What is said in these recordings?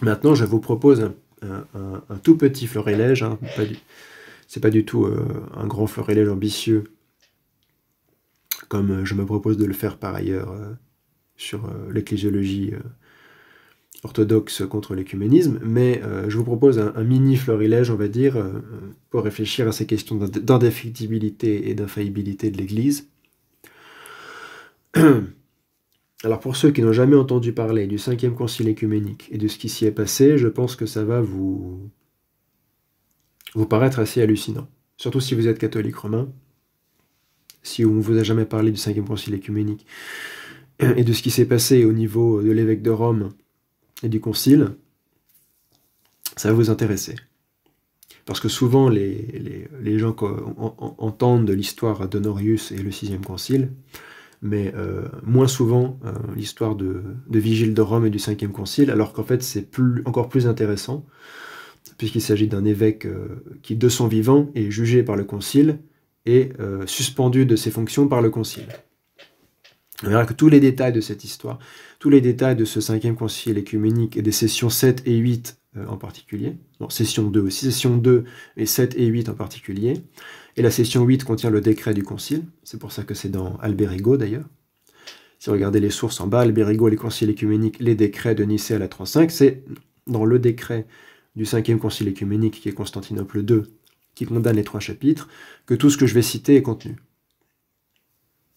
Maintenant, je vous propose un tout petit florilège, hein, c'est pas du tout un grand florilège ambitieux, comme je me propose de le faire par ailleurs sur l'ecclésiologie orthodoxe contre l'écuménisme, mais je vous propose un mini florilège, on va dire, pour réfléchir à ces questions d'indéfectibilité et d'infaillibilité de l'Église. Alors pour ceux qui n'ont jamais entendu parler du 5e concile écuménique et de ce qui s'y est passé, je pense que ça va vous paraître assez hallucinant. Surtout si vous êtes catholique romain, si on ne vous a jamais parlé du 5e concile écuménique et de ce qui s'est passé au niveau de l'évêque de Rome et du concile, ça va vous intéresser. Parce que souvent, les gens entendent de l'histoire d'Honorius et le 6e concile, mais moins souvent l'histoire de Vigile de Rome et du 5e concile, alors qu'en fait c'est encore plus intéressant, puisqu'il s'agit d'un évêque qui, de son vivant, est jugé par le concile et suspendu de ses fonctions par le concile. On verra que tous les détails de cette histoire, tous les détails de ce 5e concile écuménique et des sessions 7 et 8 en particulier, non, session 2 aussi, session 2 et 7 et 8 en particulier, et la session 8 contient le décret du concile, c'est pour ça que c'est dans Alberigo d'ailleurs. Si vous regardez les sources en bas, Alberigo, les conciles écuméniques, les décrets de Nicée à la 35, c'est dans le décret du 5e concile écuménique, qui est Constantinople II, qui condamne les 3 chapitres, que tout ce que je vais citer est contenu.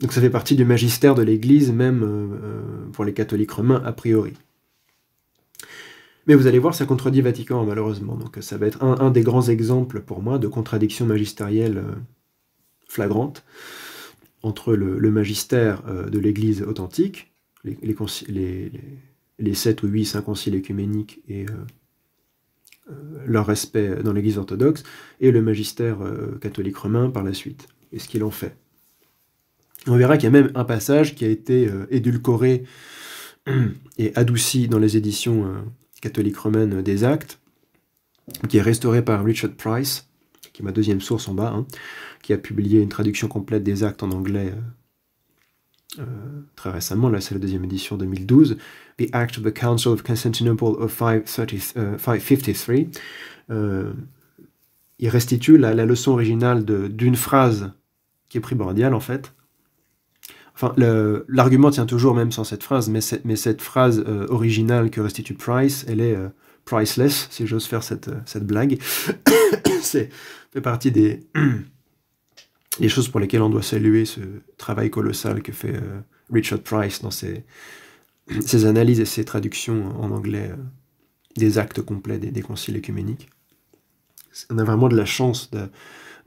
Donc ça fait partie du magistère de l'Église, même pour les catholiques romains, a priori. Mais vous allez voir, ça contredit Vatican, malheureusement. Donc ça va être un des grands exemples, pour moi, de contradiction magistérielle flagrante entre le magistère de l'Église authentique, les 7 ou 8 saints conciles écuméniques et leur respect dans l'Église orthodoxe, et le magistère catholique romain par la suite, et ce qu'il en fait. On verra qu'il y a même un passage qui a été édulcoré et adouci dans les éditions catholiques romaines des Actes, qui est restauré par Richard Price, qui est ma deuxième source en bas, hein, qui a publié une traduction complète des Actes en anglais très récemment, là c'est la deuxième édition 2012, The Act of the Council of Constantinople of 553. Il restitue la leçon originale d'une phrase qui est primordiale en fait. Enfin, l'argument tient toujours même sans cette phrase, mais cette phrase originale que restitue Price, elle est priceless, si j'ose faire cette blague. C'est fait partie des choses pour lesquelles on doit saluer ce travail colossal que fait Richard Price dans ses analyses et ses traductions en anglais des actes complets des conciles écuméniques. On a vraiment de la chance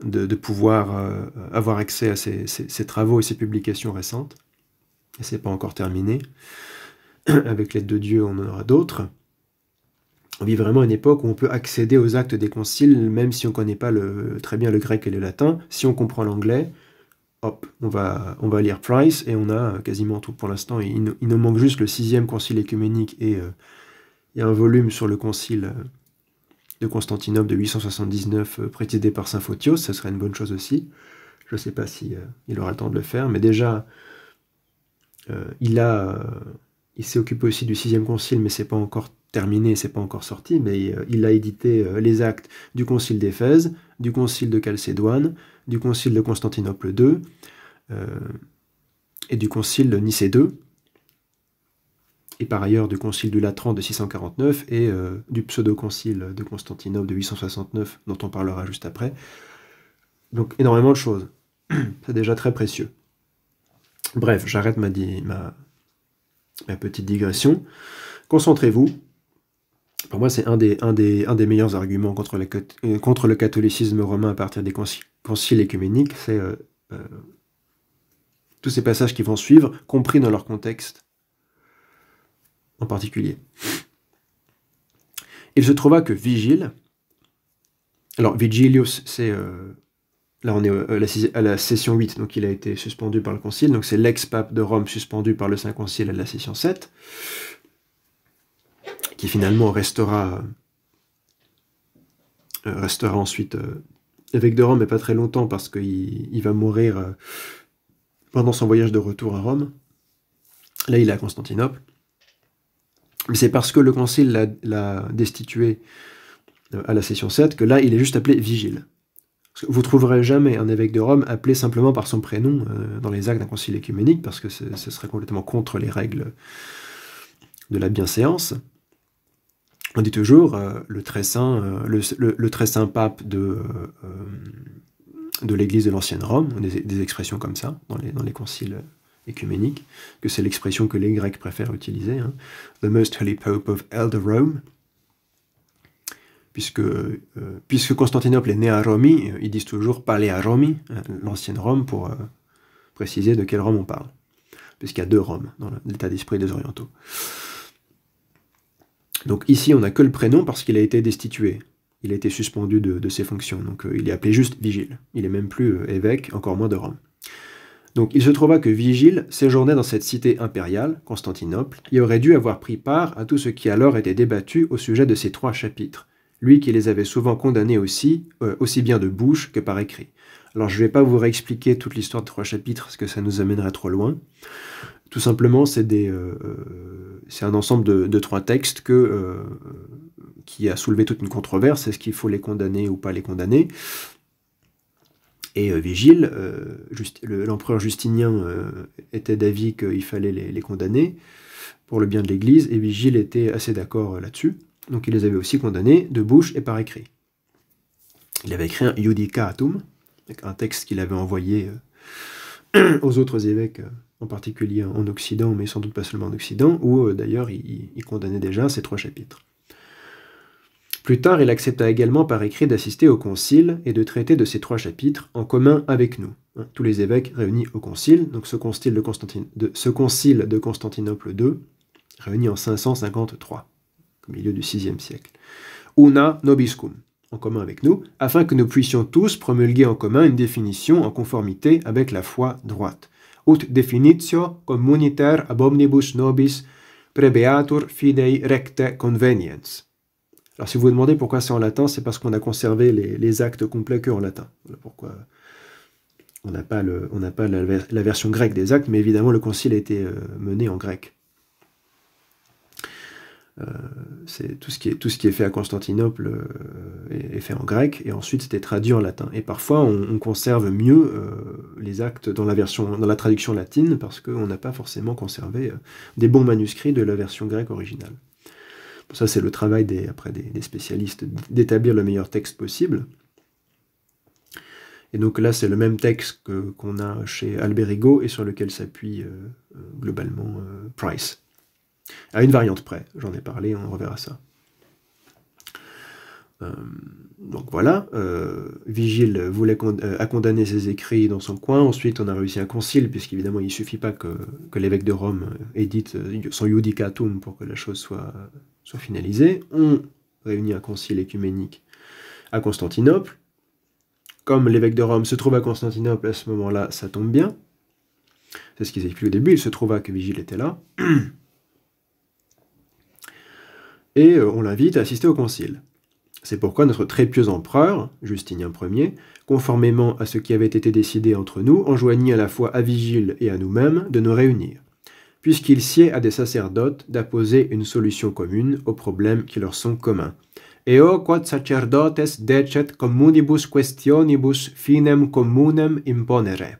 de pouvoir avoir accès à ces travaux et ces publications récentes. Et c'est pas encore terminé. Avec l'aide de Dieu, on en aura d'autres. On vit vraiment une époque où on peut accéder aux actes des conciles, même si on ne connaît pas très bien le grec et le latin. Si on comprend l'anglais, hop, on va lire Price et on a quasiment tout pour l'instant. Il nous manque juste le 6e concile écuménique et il y a un volume sur le concile de Constantinople de 879 présidé par Saint Photios, ça serait une bonne chose aussi. Je ne sais pas si il aura le temps de le faire, mais déjà il s'est occupé aussi du 6e concile, mais c'est pas encore terminé, c'est pas encore sorti, mais il a édité les actes du concile d'Éphèse, du concile de Chalcédoine, du concile de Constantinople II et du concile de Nicée II, et par ailleurs du concile du Latran de 649 et du pseudo-concile de Constantinople de 869, dont on parlera juste après. Donc énormément de choses. C'est déjà très précieux. Bref, j'arrête ma petite digression. Concentrez-vous. Pour moi, c'est un des meilleurs arguments contre le catholicisme romain à partir des conciles écuméniques. C'est tous ces passages qui vont suivre, compris dans leur contexte en particulier. Il se trouva que Vigile, alors Vigilius, c'est, là on est à la session 8, donc il a été suspendu par le concile, donc c'est l'ex-pape de Rome suspendu par le Saint Concile à la session 7, qui finalement restera ensuite évêque de Rome, mais pas très longtemps, parce qu'il va mourir pendant son voyage de retour à Rome. Là il est à Constantinople. C'est parce que le concile l'a destitué à la session 7 que là, il est juste appelé vigile. Vous ne trouverez jamais un évêque de Rome appelé simplement par son prénom dans les actes d'un concile écuménique, parce que ce serait complètement contre les règles de la bienséance. On dit toujours le très saint pape de l'Église de l'ancienne Rome, des expressions comme ça dans les conciles écuméniques, que c'est l'expression que les Grecs préfèrent utiliser, hein. The Most Holy Pope of Elder Rome. Puisque Constantinople est né à Romi, ils disent toujours parler à Romi, l'ancienne Rome, pour préciser de quelle Rome on parle. Puisqu'il y a deux Roms dans l'état d'esprit des orientaux. Donc ici, on n'a que le prénom parce qu'il a été destitué. Il a été suspendu de ses fonctions. Donc il est appelé juste Vigile. Il n'est même plus évêque, encore moins de Rome. Donc il se trouva que Vigile séjournait dans cette cité impériale, Constantinople, et aurait dû avoir pris part à tout ce qui alors était débattu au sujet de ces 3 chapitres. Lui qui les avait souvent condamnés aussi bien de bouche que par écrit. Alors je ne vais pas vous réexpliquer toute l'histoire de 3 chapitres, parce que ça nous amènerait trop loin. Tout simplement, c'est un ensemble de 3 textes qui a soulevé toute une controverse. Est-ce qu'il faut les condamner ou pas les condamner? Et Vigile, l'empereur Justinien était d'avis qu'il fallait les condamner pour le bien de l'Église, et Vigile était assez d'accord là-dessus. Donc il les avait aussi condamnés de bouche et par écrit. Il avait écrit un Iudicatum, un texte qu'il avait envoyé aux autres évêques, en particulier en Occident, mais sans doute pas seulement en Occident, où d'ailleurs il condamnait déjà ces 3 chapitres. Plus tard, il accepta également par écrit d'assister au concile et de traiter de ces 3 chapitres en commun avec nous, hein, tous les évêques réunis au concile, donc ce concile de Constantinople II, réuni en 553. Au milieu du VIe siècle. Una nobiscum, en commun avec nous, afin que nous puissions tous promulguer en commun une définition en conformité avec la foi droite. Ut definitio communiter ab omnibus nobis prebeatur fidei recte conveniens. Alors si vous vous demandez pourquoi c'est en latin, c'est parce qu'on a conservé les actes complets que en latin. Voilà pourquoi on n'a pas la version grecque des actes, mais évidemment le concile a été mené en grec. C'est tout ce qui est fait à Constantinople est fait en grec, et ensuite c'était traduit en latin. Et parfois on conserve mieux les actes dans la traduction latine, parce qu'on n'a pas forcément conservé des bons manuscrits de la version grecque originale. Ça c'est le travail des spécialistes, d'établir le meilleur texte possible. Et donc là c'est le même texte qu'on a chez Alberigo, et sur lequel s'appuie globalement Price. À une variante près, j'en ai parlé, on reverra ça. Donc voilà, Vigile a condamné ses écrits dans son coin. Ensuite on a réussi un concile, puisqu'évidemment il ne suffit pas que l'évêque de Rome édite son Iudicatum pour que la chose soit finalisée. On réunit un concile écuménique à Constantinople. Comme l'évêque de Rome se trouve à Constantinople à ce moment-là, ça tombe bien. C'est ce qu'ils expliquent au début, il se trouva que Vigile était là. Et on l'invite à assister au concile. C'est pourquoi notre très pieux empereur, Justinien Ier, conformément à ce qui avait été décidé entre nous, enjoignit à la fois à Vigile et à nous-mêmes de nous réunir, puisqu'il sied à des sacerdotes d'apposer une solution commune aux problèmes qui leur sont communs. Eo quod sacerdotes decet communibus questionibus finem communem imponere.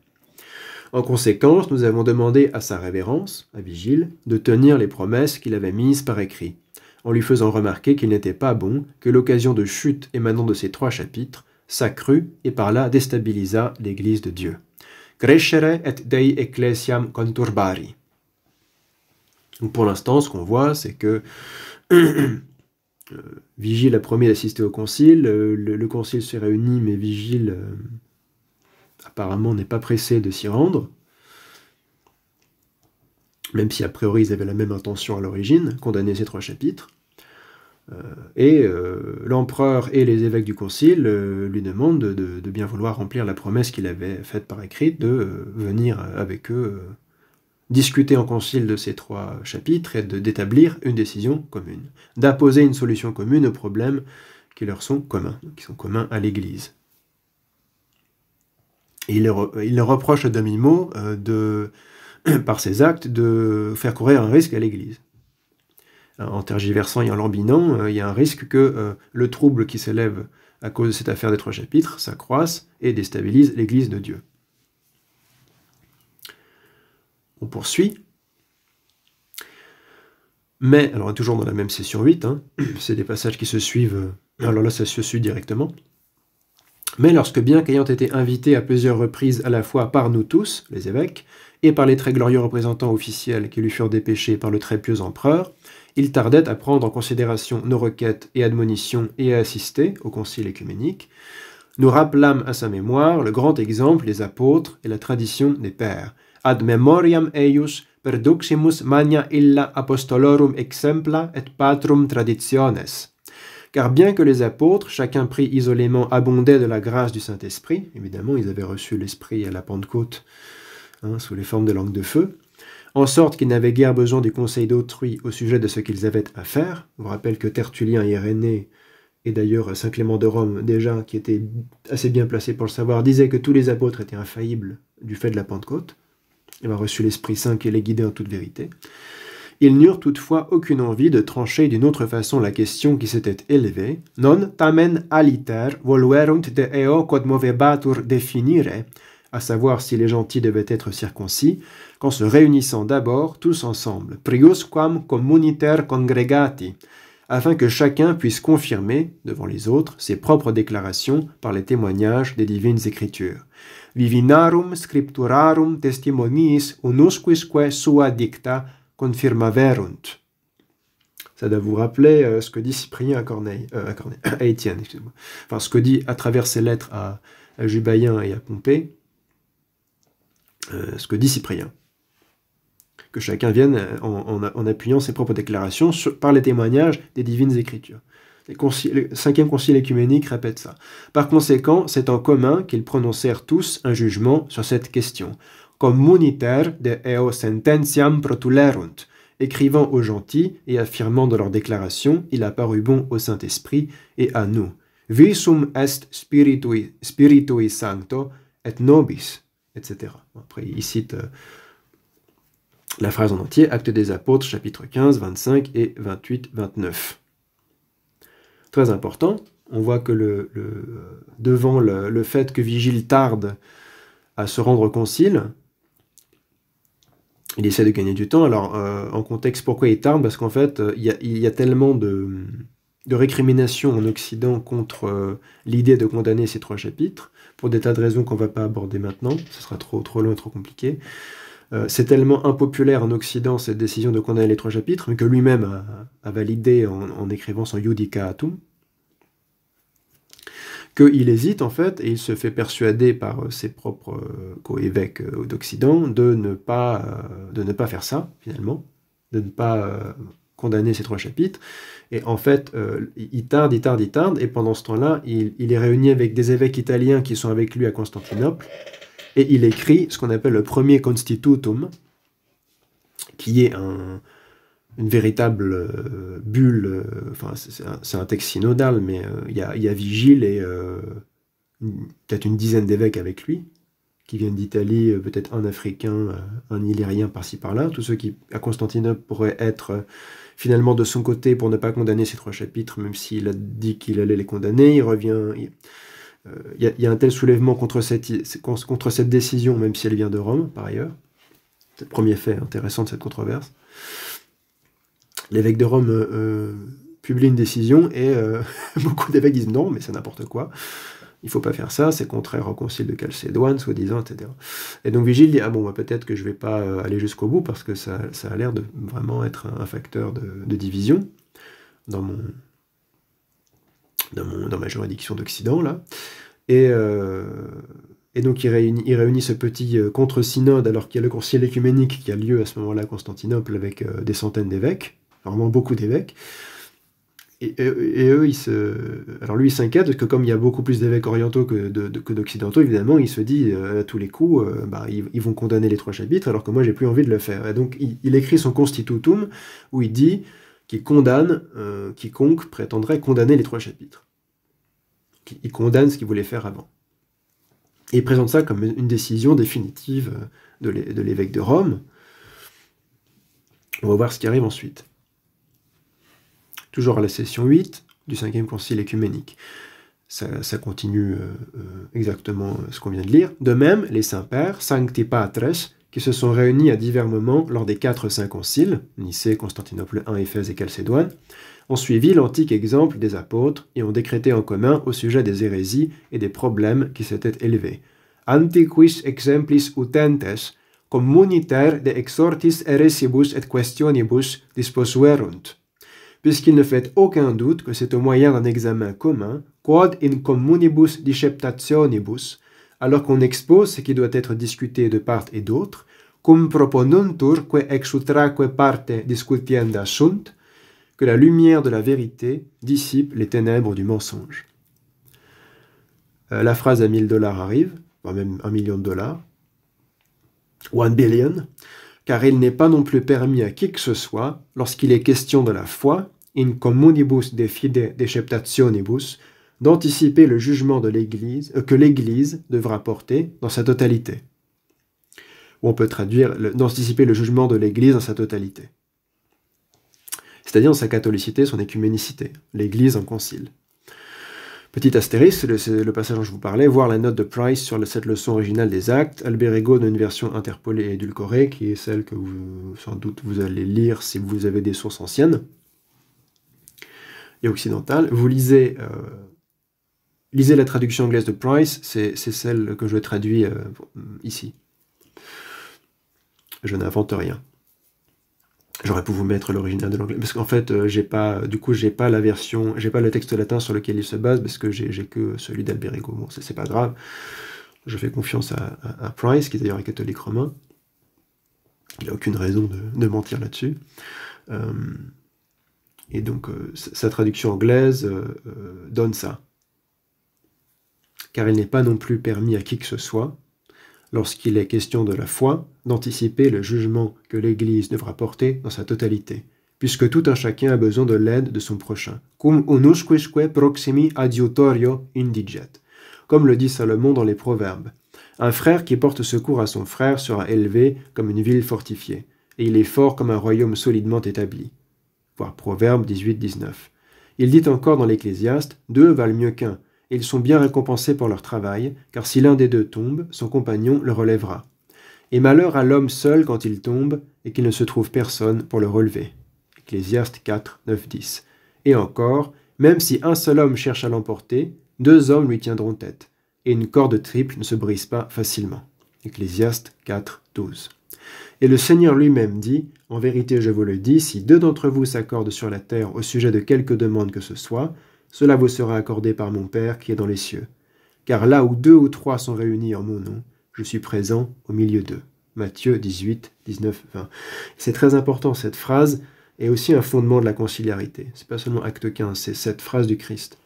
En conséquence, nous avons demandé à sa révérence, à Vigile, de tenir les promesses qu'il avait mises par écrit, en lui faisant remarquer qu'il n'était pas bon que l'occasion de chute émanant de ces 3 chapitres s'accrût et par là déstabilisa l'Église de Dieu. Crescere et Dei ecclesiam conturbari. Donc pour l'instant, ce qu'on voit, c'est que Vigile a promis d'assister au concile, le concile se réunit, mais Vigile apparemment n'est pas pressé de s'y rendre, même si a priori ils avaient la même intention à l'origine, condamner ces 3 chapitres. Et l'empereur et les évêques du concile lui demandent de bien vouloir remplir la promesse qu'il avait faite par écrit, de venir avec eux discuter en concile de ces 3 chapitres et d'établir une décision commune, d'apposer une solution commune aux problèmes qui leur sont communs, qui sont communs à l'Église. Et il leur reproche à demi-mot par ses actes de faire courir un risque à l'Église. en tergiversant et en lambinant, il y a un risque que le trouble qui s'élève à cause de cette affaire des 3 chapitres s'accroisse et déstabilise l'Église de Dieu. On poursuit. Mais, alors toujours dans la même session 8, hein, c'est des passages qui se suivent, alors là ça se suit directement. Mais lorsque bien qu'ayant été invité à plusieurs reprises à la fois par nous tous, les évêques, et par les très glorieux représentants officiels qui lui furent dépêchés par le très pieux empereur, il tardait à prendre en considération nos requêtes et admonitions et à assister au concile écuménique, nous rappelâmes à sa mémoire le grand exemple des apôtres et la tradition des pères. Ad memoriam eius perduximus magna illa apostolorum exempla et patrum traditiones. Car bien que les apôtres, chacun pris isolément, abondaient de la grâce du Saint-Esprit, évidemment ils avaient reçu l'Esprit à la Pentecôte, sous les formes de langue de feu, en sorte qu'ils n'avaient guère besoin du conseil d'autrui au sujet de ce qu'ils avaient à faire. Je vous rappelle que Tertullien et Irénée, et d'ailleurs Saint Clément de Rome, déjà, qui était assez bien placé pour le savoir, disait que tous les apôtres étaient infaillibles du fait de la Pentecôte. Ils avaient reçu l'Esprit Saint qui les guidait en toute vérité. Ils n'eurent toutefois aucune envie de trancher d'une autre façon la question qui s'était élevée. Non tamen aliter voluerunt de eo quod movebatur definire, à savoir si les gentils devaient être circoncis, qu'en se réunissant d'abord tous ensemble, priusquam communiter congregati, afin que chacun puisse confirmer, devant les autres, ses propres déclarations par les témoignages des divines Écritures. Vivinarum scripturarum testimoniis unusquisque sua dicta confirmaverunt. Ça doit vous rappeler ce que dit Cyprien à Étienne, excusez-moi. Enfin, ce que dit à travers ses lettres à Jubaïen et à Pompée, ce que dit Cyprien. Que chacun vienne en appuyant ses propres déclarations par les témoignages des divines Écritures. Le 5e concile écuménique répète ça. Par conséquent, c'est en commun qu'ils prononcèrent tous un jugement sur cette question. Communiter de eo sententiam protulerunt. Écrivant aux gentils et affirmant dans leurs déclarations, il a paru bon au Saint-Esprit et à nous. Visum est spiritui sancto et nobis, etc. Après, il cite la phrase en entier, Actes des Apôtres, chapitre 15, 25 et 28, 29. Très important, on voit que devant le fait que Vigile tarde à se rendre au concile, il essaie de gagner du temps. Alors, en contexte, pourquoi il tarde? Parce qu'en fait, il y a tellement de récriminations en Occident contre l'idée de condamner ces 3 chapitres, pour des tas de raisons qu'on ne va pas aborder maintenant, ce sera trop long et trop compliqué. C'est tellement impopulaire en Occident, cette décision de condamner les 3 chapitres, mais que lui-même a validé en écrivant son Judicatum, qu'il hésite en fait, et il se fait persuader par ses propres co-évêques d'Occident de ne pas faire ça, finalement, de ne pas condamner ces 3 chapitres. Et en fait, il tarde, et pendant ce temps-là, il est réuni avec des évêques italiens qui sont avec lui à Constantinople, et il écrit ce qu'on appelle le premier Constitutum, qui est une véritable bulle, enfin c'est un texte synodal, mais il y a Vigile et peut-être une dizaine d'évêques avec lui, qui viennent d'Italie, peut-être un Africain, un Illyrien par-ci par-là, tous ceux qui, à Constantinople, pourraient être finalement de son côté pour ne pas condamner ces 3 chapitres, même s'il a dit qu'il allait les condamner. Il revient... Il y a un tel soulèvement contre cette décision, même si elle vient de Rome, par ailleurs. C'est le premier fait intéressant de cette controverse. L'évêque de Rome publie une décision et beaucoup d'évêques disent non, mais c'est n'importe quoi. Il ne faut pas faire ça, c'est contraire au concile de Chalcédoine, soi-disant, etc. Et donc Vigile dit, peut-être que je ne vais pas aller jusqu'au bout, parce que ça a l'air de vraiment être un facteur de division dans ma juridiction d'Occident, là. Et donc il réunit ce petit contre-synode, alors qu'il y a le concile écuménique qui a lieu à ce moment-là à Constantinople, avec des centaines d'évêques, vraiment beaucoup d'évêques. Et eux, alors lui, il s'inquiète, parce que comme il y a beaucoup plus d'évêques orientaux que d'occidentaux, évidemment, il se dit, à tous les coups, ils vont condamner les 3 chapitres, alors que moi, j'ai plus envie de le faire. Et donc, il écrit son Constitutum, où il dit qu'il condamne quiconque prétendrait condamner les 3 chapitres. Il condamne ce qu'il voulait faire avant. Et il présente ça comme une décision définitive de l'évêque de Rome. On va voir ce qui arrive ensuite. Toujours à la session 8 du 5e concile écuménique. Ça continue exactement ce qu'on vient de lire. De même, les saints-pères, Sancti Patres, qui se sont réunis à divers moments lors des 4 saints conciles, Nicée, Constantinople I, Éphèse et Chalcédoine, ont suivi l'antique exemple des apôtres et ont décrété en commun au sujet des hérésies et des problèmes qui s'étaient élevés. Antiquis exemplis utentes, communiter de exortis heresibus et questionibus disposuerunt. Puisqu'il ne fait aucun doute que c'est au moyen d'un examen commun, quod in communibus disceptationibus, alors qu'on expose ce qui doit être discuté de part et d'autre, cum proponuntur que ex utraque parte discutienda sunt, que la lumière de la vérité dissipe les ténèbres du mensonge. La phrase à $1000 arrive, voire même $1 million, 1 billion, car il n'est pas non plus permis à qui que ce soit, lorsqu'il est question de la foi, in communibus de fide deceptationibus, d'anticiper le jugement de l'Église, que l'Église devra porter dans sa totalité. Ou on peut traduire d'anticiper le jugement de l'Église dans sa totalité. C'est-à-dire dans sa catholicité, son écuménicité, l'Église en concile. Petit astérisque, c'est le passage dont je vous parlais, voir la note de Price sur cette leçon originale des actes. Alberigo donne une version interpolée et édulcorée, qui est celle que sans doute vous allez lire si vous avez des sources anciennes et occidentales. Vous lisez la traduction anglaise de Price, c'est celle que je traduis ici. Je n'invente rien. J'aurais pu vous mettre l'original de l'anglais, parce qu'en fait, j'ai pas la version, j'ai pas le texte latin sur lequel il se base, parce que j'ai que celui d'Alberigo. Bon, c'est pas grave. Je fais confiance à Price, qui d'ailleurs est catholique romain. Il n'a aucune raison de mentir là-dessus. Et donc, sa traduction anglaise donne ça. Car il n'est pas non plus permis à qui que ce soit, lorsqu'il est question de la foi, d'anticiper le jugement que l'Église devra porter dans sa totalité, puisque tout un chacun a besoin de l'aide de son prochain. Cum unusquisque proximi adiutorio indiget. Comme le dit Salomon dans les Proverbes. Un frère qui porte secours à son frère sera élevé comme une ville fortifiée, et il est fort comme un royaume solidement établi. Voir Proverbe 18-19. Il dit encore dans l'Ecclésiaste, « Deux valent mieux qu'un, et ils sont bien récompensés pour leur travail, car si l'un des deux tombe, son compagnon le relèvera. Et malheur à l'homme seul quand il tombe, et qu'il ne se trouve personne pour le relever. » Ecclésiaste 4, 9, 10. Et encore, même si un seul homme cherche à l'emporter, 2 hommes lui tiendront tête, et une corde triple ne se brise pas facilement. Ecclésiaste 4, 12. Et le Seigneur lui-même dit, « En vérité, je vous le dis, si 2 d'entre vous s'accordent sur la terre au sujet de quelque demande que ce soit, cela vous sera accordé par mon Père qui est dans les cieux. Car là où 2 ou 3 sont réunis en mon nom, je suis présent au milieu d'eux. » Matthieu 18, 19, 20. C'est très important, cette phrase est aussi un fondement de la conciliarité. C'est pas seulement acte 15, c'est cette phrase du Christ.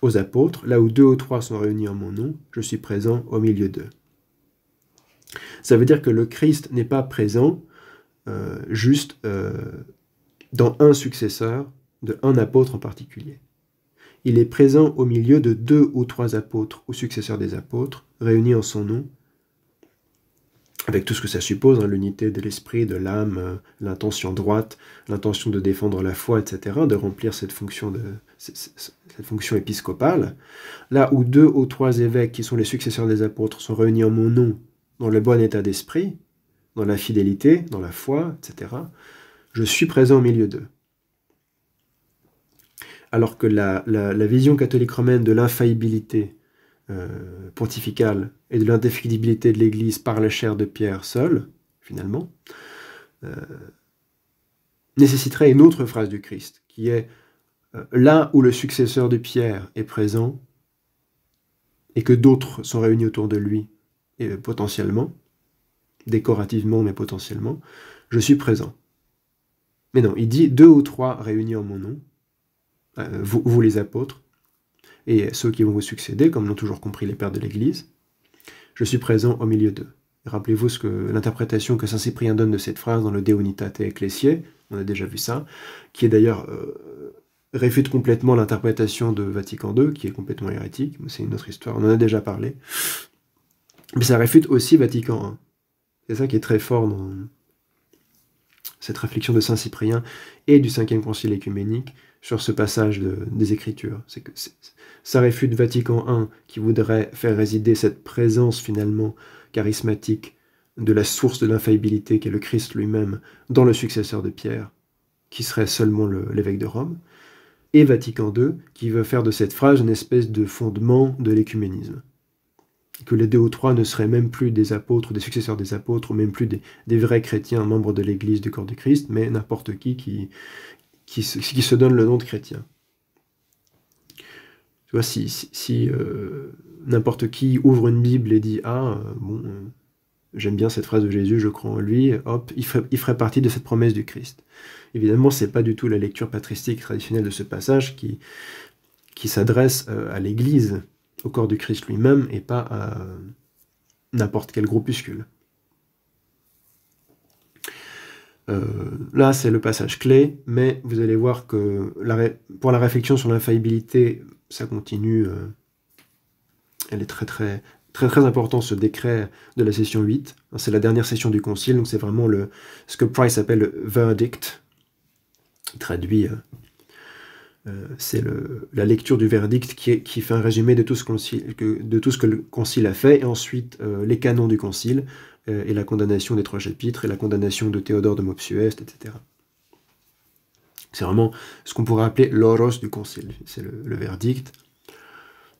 Aux apôtres, là où 2 ou 3 sont réunis en mon nom, je suis présent au milieu d'eux. Ça veut dire que le Christ n'est pas présent juste dans un successeur de un apôtre en particulier. Il est présent au milieu de 2 ou 3 apôtres ou successeurs des apôtres, réunis en son nom, avec tout ce que ça suppose, hein, l'unité de l'esprit, de l'âme, l'intention droite, l'intention de défendre la foi, etc., de remplir cette fonction épiscopale. Là où 2 ou 3 évêques qui sont les successeurs des apôtres sont réunis en mon nom, dans le bon état d'esprit, dans la fidélité, dans la foi, etc., je suis présent au milieu d'eux. Alors que la vision catholique romaine de l'infaillibilité pontificale et de l'indéfectibilité de l'Église par la chair de Pierre seul, finalement, nécessiterait une autre phrase du Christ, qui est là où le successeur de Pierre est présent et que d'autres sont réunis autour de lui, et potentiellement, décorativement mais potentiellement, je suis présent. Mais non, il dit 2 ou 3 réunis en mon nom, vous les apôtres, et ceux qui vont vous succéder, comme l'ont toujours compris les pères de l'Église, je suis présent au milieu d'eux. Rappelez-vous l'interprétation que saint Cyprien donne de cette phrase dans le De Unitate Ecclesiae, on a déjà vu ça, qui est d'ailleurs réfute complètement l'interprétation de Vatican II, qui est complètement hérétique, mais c'est une autre histoire, on en a déjà parlé. Mais ça réfute aussi Vatican I. C'est ça qui est très fort dans cette réflexion de saint Cyprien et du 5e concile écuménique, sur ce passage des Écritures. C'est que ça réfute Vatican I, qui voudrait faire résider cette présence finalement charismatique de la source de l'infaillibilité qu'est le Christ lui-même dans le successeur de Pierre, qui serait seulement l'évêque de Rome, et Vatican II, qui veut faire de cette phrase une espèce de fondement de l'écuménisme. Que les deux ou trois ne seraient même plus des apôtres, des successeurs des apôtres, ou même plus des vrais chrétiens, membres de l'Église du corps du Christ, mais n'importe qui se donne le nom de chrétien. Tu vois, si n'importe qui ouvre une Bible et dit « Ah, j'aime bien cette phrase de Jésus, je crois en lui », hop, il ferait partie de cette promesse du Christ. Évidemment, c'est pas du tout la lecture patristique traditionnelle de ce passage qui s'adresse à l'Église, au corps du Christ lui-même, et pas à n'importe quel groupuscule. Là, c'est le passage clé, mais vous allez voir que pour la réflexion sur l'infaillibilité, ça continue. Elle est très important, ce décret de la session 8. C'est la dernière session du concile, donc c'est vraiment ce que Price appelle le verdict. Il traduit, c'est la lecture du verdict qui fait un résumé de tout ce que le concile a fait, et ensuite les canons du concile, et la condamnation des 3 chapitres, et la condamnation de Théodore de Mopsueste, etc. C'est vraiment ce qu'on pourrait appeler l'oros du concile, c'est le verdict,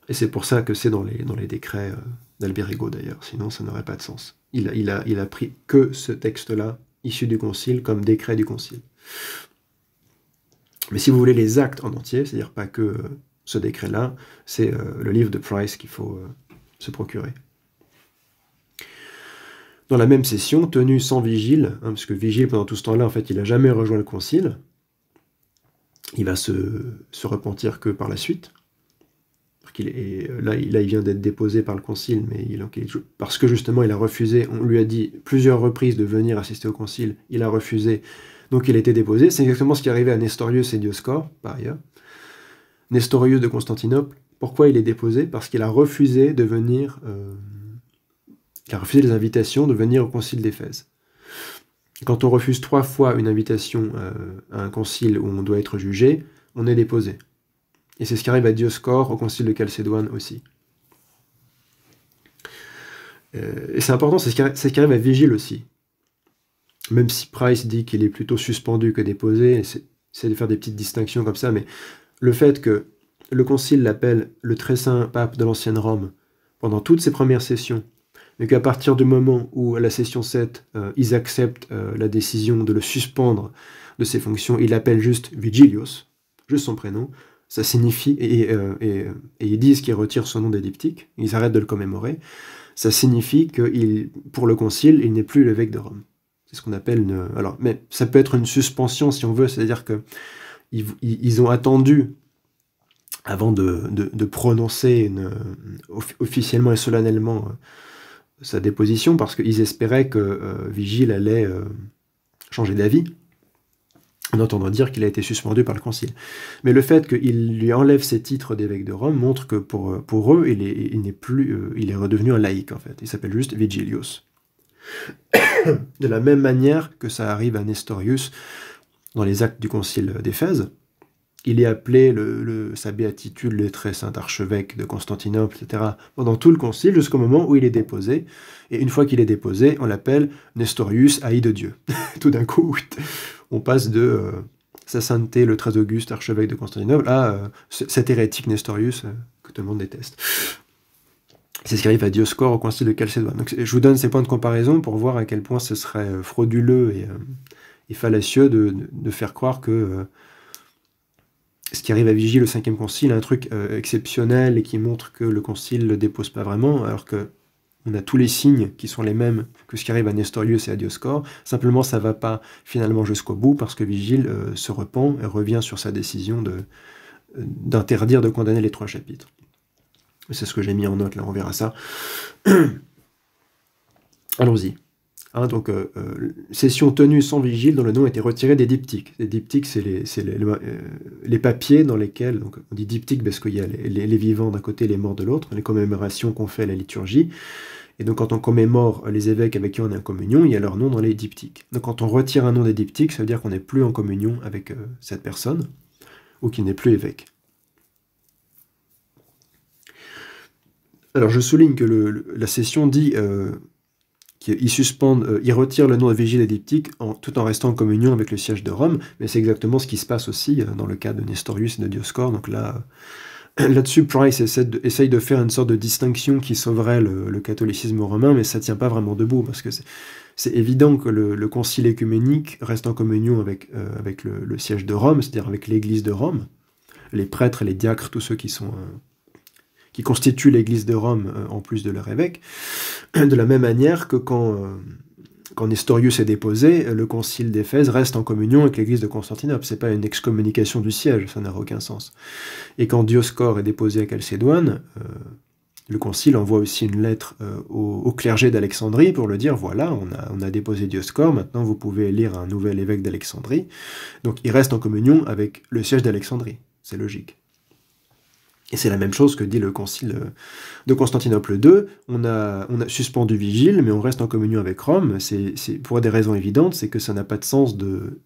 et c'est pour ça que c'est dans les décrets d'Alberigo d'ailleurs, sinon ça n'aurait pas de sens. Il a pris que ce texte-là, issu du concile, comme décret du concile. Mais si vous voulez les actes en entier, c'est-à-dire pas que ce décret-là, c'est le livre de Price qu'il faut se procurer. Dans la même session, tenue sans Vigile, parce que Vigile, pendant tout ce temps-là, en fait, il n'a jamais rejoint le concile, il va se repentir que par la suite. Là, il vient d'être déposé par le concile, mais parce que justement, il a refusé, on lui a dit plusieurs reprises de venir assister au concile, il a refusé, donc il a été déposé. C'est exactement ce qui est arrivé à Nestorius et Dioscore, par ailleurs. Nestorius de Constantinople, pourquoi il est déposé? Parce qu'il a refusé de venir... il a refusé les invitations de venir au concile d'Éphèse. Quand on refuse 3 fois une invitation à un concile où on doit être jugé, on est déposé. Et c'est ce qui arrive à Dioscore au concile de Chalcédoine aussi. Et c'est important, c'est ce qui arrive à Vigile aussi. Même si Price dit qu'il est plutôt suspendu que déposé, c'est de faire des petites distinctions comme ça, mais le fait que le concile l'appelle le très saint pape de l'ancienne Rome pendant toutes ses premières sessions, mais qu'à partir du moment où, à la session 7, ils acceptent la décision de le suspendre de ses fonctions, il l'appelle juste Vigilius, juste son prénom, ça signifie, et ils disent qu'ils retirent son nom des diptyques, ils arrêtent de le commémorer, ça signifie que pour le concile, il n'est plus l'évêque de Rome. C'est ce qu'on appelle une... Alors, mais ça peut être une suspension si on veut, c'est-à-dire que ils ont attendu avant de prononcer officiellement et solennellement sa déposition, parce qu'ils espéraient que Vigile allait changer d'avis, en entendant dire qu'il a été suspendu par le concile. Mais le fait qu'il lui enlève ses titres d'évêque de Rome montre que pour eux, il n'est plus, il est redevenu un laïc en fait. Il s'appelle juste Vigilius. De la même manière que ça arrive à Nestorius dans les actes du concile d'Éphèse, il est appelé sa béatitude, le très saint archevêque de Constantinople, etc., pendant tout le concile, jusqu'au moment où il est déposé. Et une fois qu'il est déposé, on l'appelle Nestorius, haï de Dieu. Tout d'un coup, on passe de sa sainteté, le très auguste archevêque de Constantinople, à cet hérétique Nestorius que tout le monde déteste. C'est ce qui arrive à Dioscore au concile de Chalcédoine. Donc, je vous donne ces points de comparaison pour voir à quel point ce serait frauduleux et fallacieux de faire croire que ce qui arrive à Vigile, le 5e concile, un truc exceptionnel et qui montre que le concile ne le dépose pas vraiment, alors que on a tous les signes qui sont les mêmes que ce qui arrive à Nestorius et à Dioscore. Simplement, ça ne va pas finalement jusqu'au bout parce que Vigile se repent et revient sur sa décision d'interdire de condamner les 3 chapitres. C'est ce que j'ai mis en note, là, on verra ça. Allons-y. Donc, session tenue sans Vigile, dont le nom a été retiré des diptyques. Les diptyques, c'est les papiers dans lesquels, donc on dit diptyque parce qu'il y a les vivants d'un côté et les morts de l'autre, les commémorations qu'on fait à la liturgie. Et donc, quand on commémore les évêques avec qui on est en communion, il y a leur nom dans les diptyques. Donc, quand on retire un nom des diptyques, ça veut dire qu'on n'est plus en communion avec cette personne, ou qui n'est plus évêque. Alors je souligne que la session dit qu'il retire le nom de vigile et diptyque tout en restant en communion avec le siège de Rome, mais c'est exactement ce qui se passe aussi dans le cas de Nestorius et de Dioscore. Donc là-dessus, Price essaye de faire une sorte de distinction qui sauverait le catholicisme romain, mais ça ne tient pas vraiment debout, parce que c'est évident que le concile œcuménique reste en communion avec le siège de Rome, c'est-à-dire avec l'église de Rome, les prêtres, les diacres, tous ceux qui constituent l'église de Rome en plus de leur évêque, de la même manière que quand Nestorius est déposé, le concile d'Éphèse reste en communion avec l'église de Constantinople. C'est pas une excommunication du siège, ça n'a aucun sens. Et quand Dioscore est déposé à Chalcédoine, le concile envoie aussi une lettre au clergé d'Alexandrie pour le dire, voilà, on a déposé Dioscore, maintenant vous pouvez élire un nouvel évêque d'Alexandrie. Donc il reste en communion avec le siège d'Alexandrie, c'est logique. Et c'est la même chose que dit le concile de Constantinople II. On a suspendu Vigile, mais on reste en communion avec Rome. C'est pour des raisons évidentes, c'est que ça n'a pas de sens de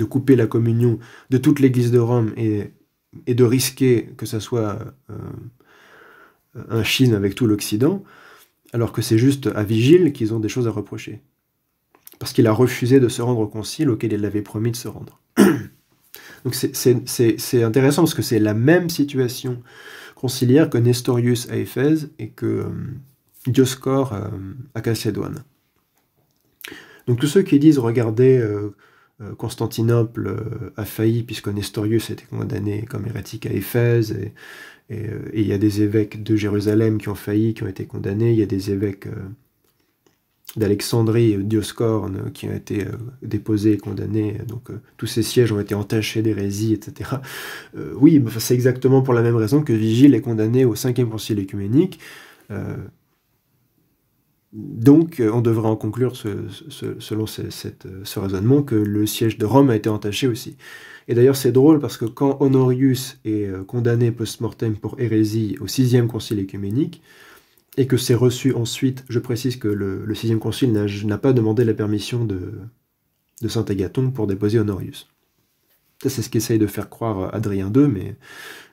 couper la communion de toute l'église de Rome et de risquer que ça soit un schisme avec tout l'Occident, alors que c'est juste à Vigile qu'ils ont des choses à reprocher. Parce qu'il a refusé de se rendre au concile auquel il avait promis de se rendre. Donc c'est intéressant parce que c'est la même situation conciliaire que Nestorius à Éphèse et que Dioscore à Chalcédoine. Donc tous ceux qui disent, regardez, Constantinople a failli puisque Nestorius a été condamné comme hérétique à Éphèse, et il y a des évêques de Jérusalem qui ont failli, qui ont été condamnés, il y a des évêques d'Alexandrie, Dioscore, qui ont été déposés et condamnés, donc tous ces sièges ont été entachés d'hérésie, etc. Oui, c'est exactement pour la même raison que Vigile est condamné au 5e concile œcuménique, donc on devrait en conclure, selon ce raisonnement, que le siège de Rome a été entaché aussi. Et d'ailleurs c'est drôle parce que quand Honorius est condamné post-mortem pour hérésie au 6e concile œcuménique, et que c'est reçu ensuite, je précise que le 6e concile n'a pas demandé la permission de saint Agathon pour déposer Honorius. Ça, c'est ce qu'essaye de faire croire Adrien II, mais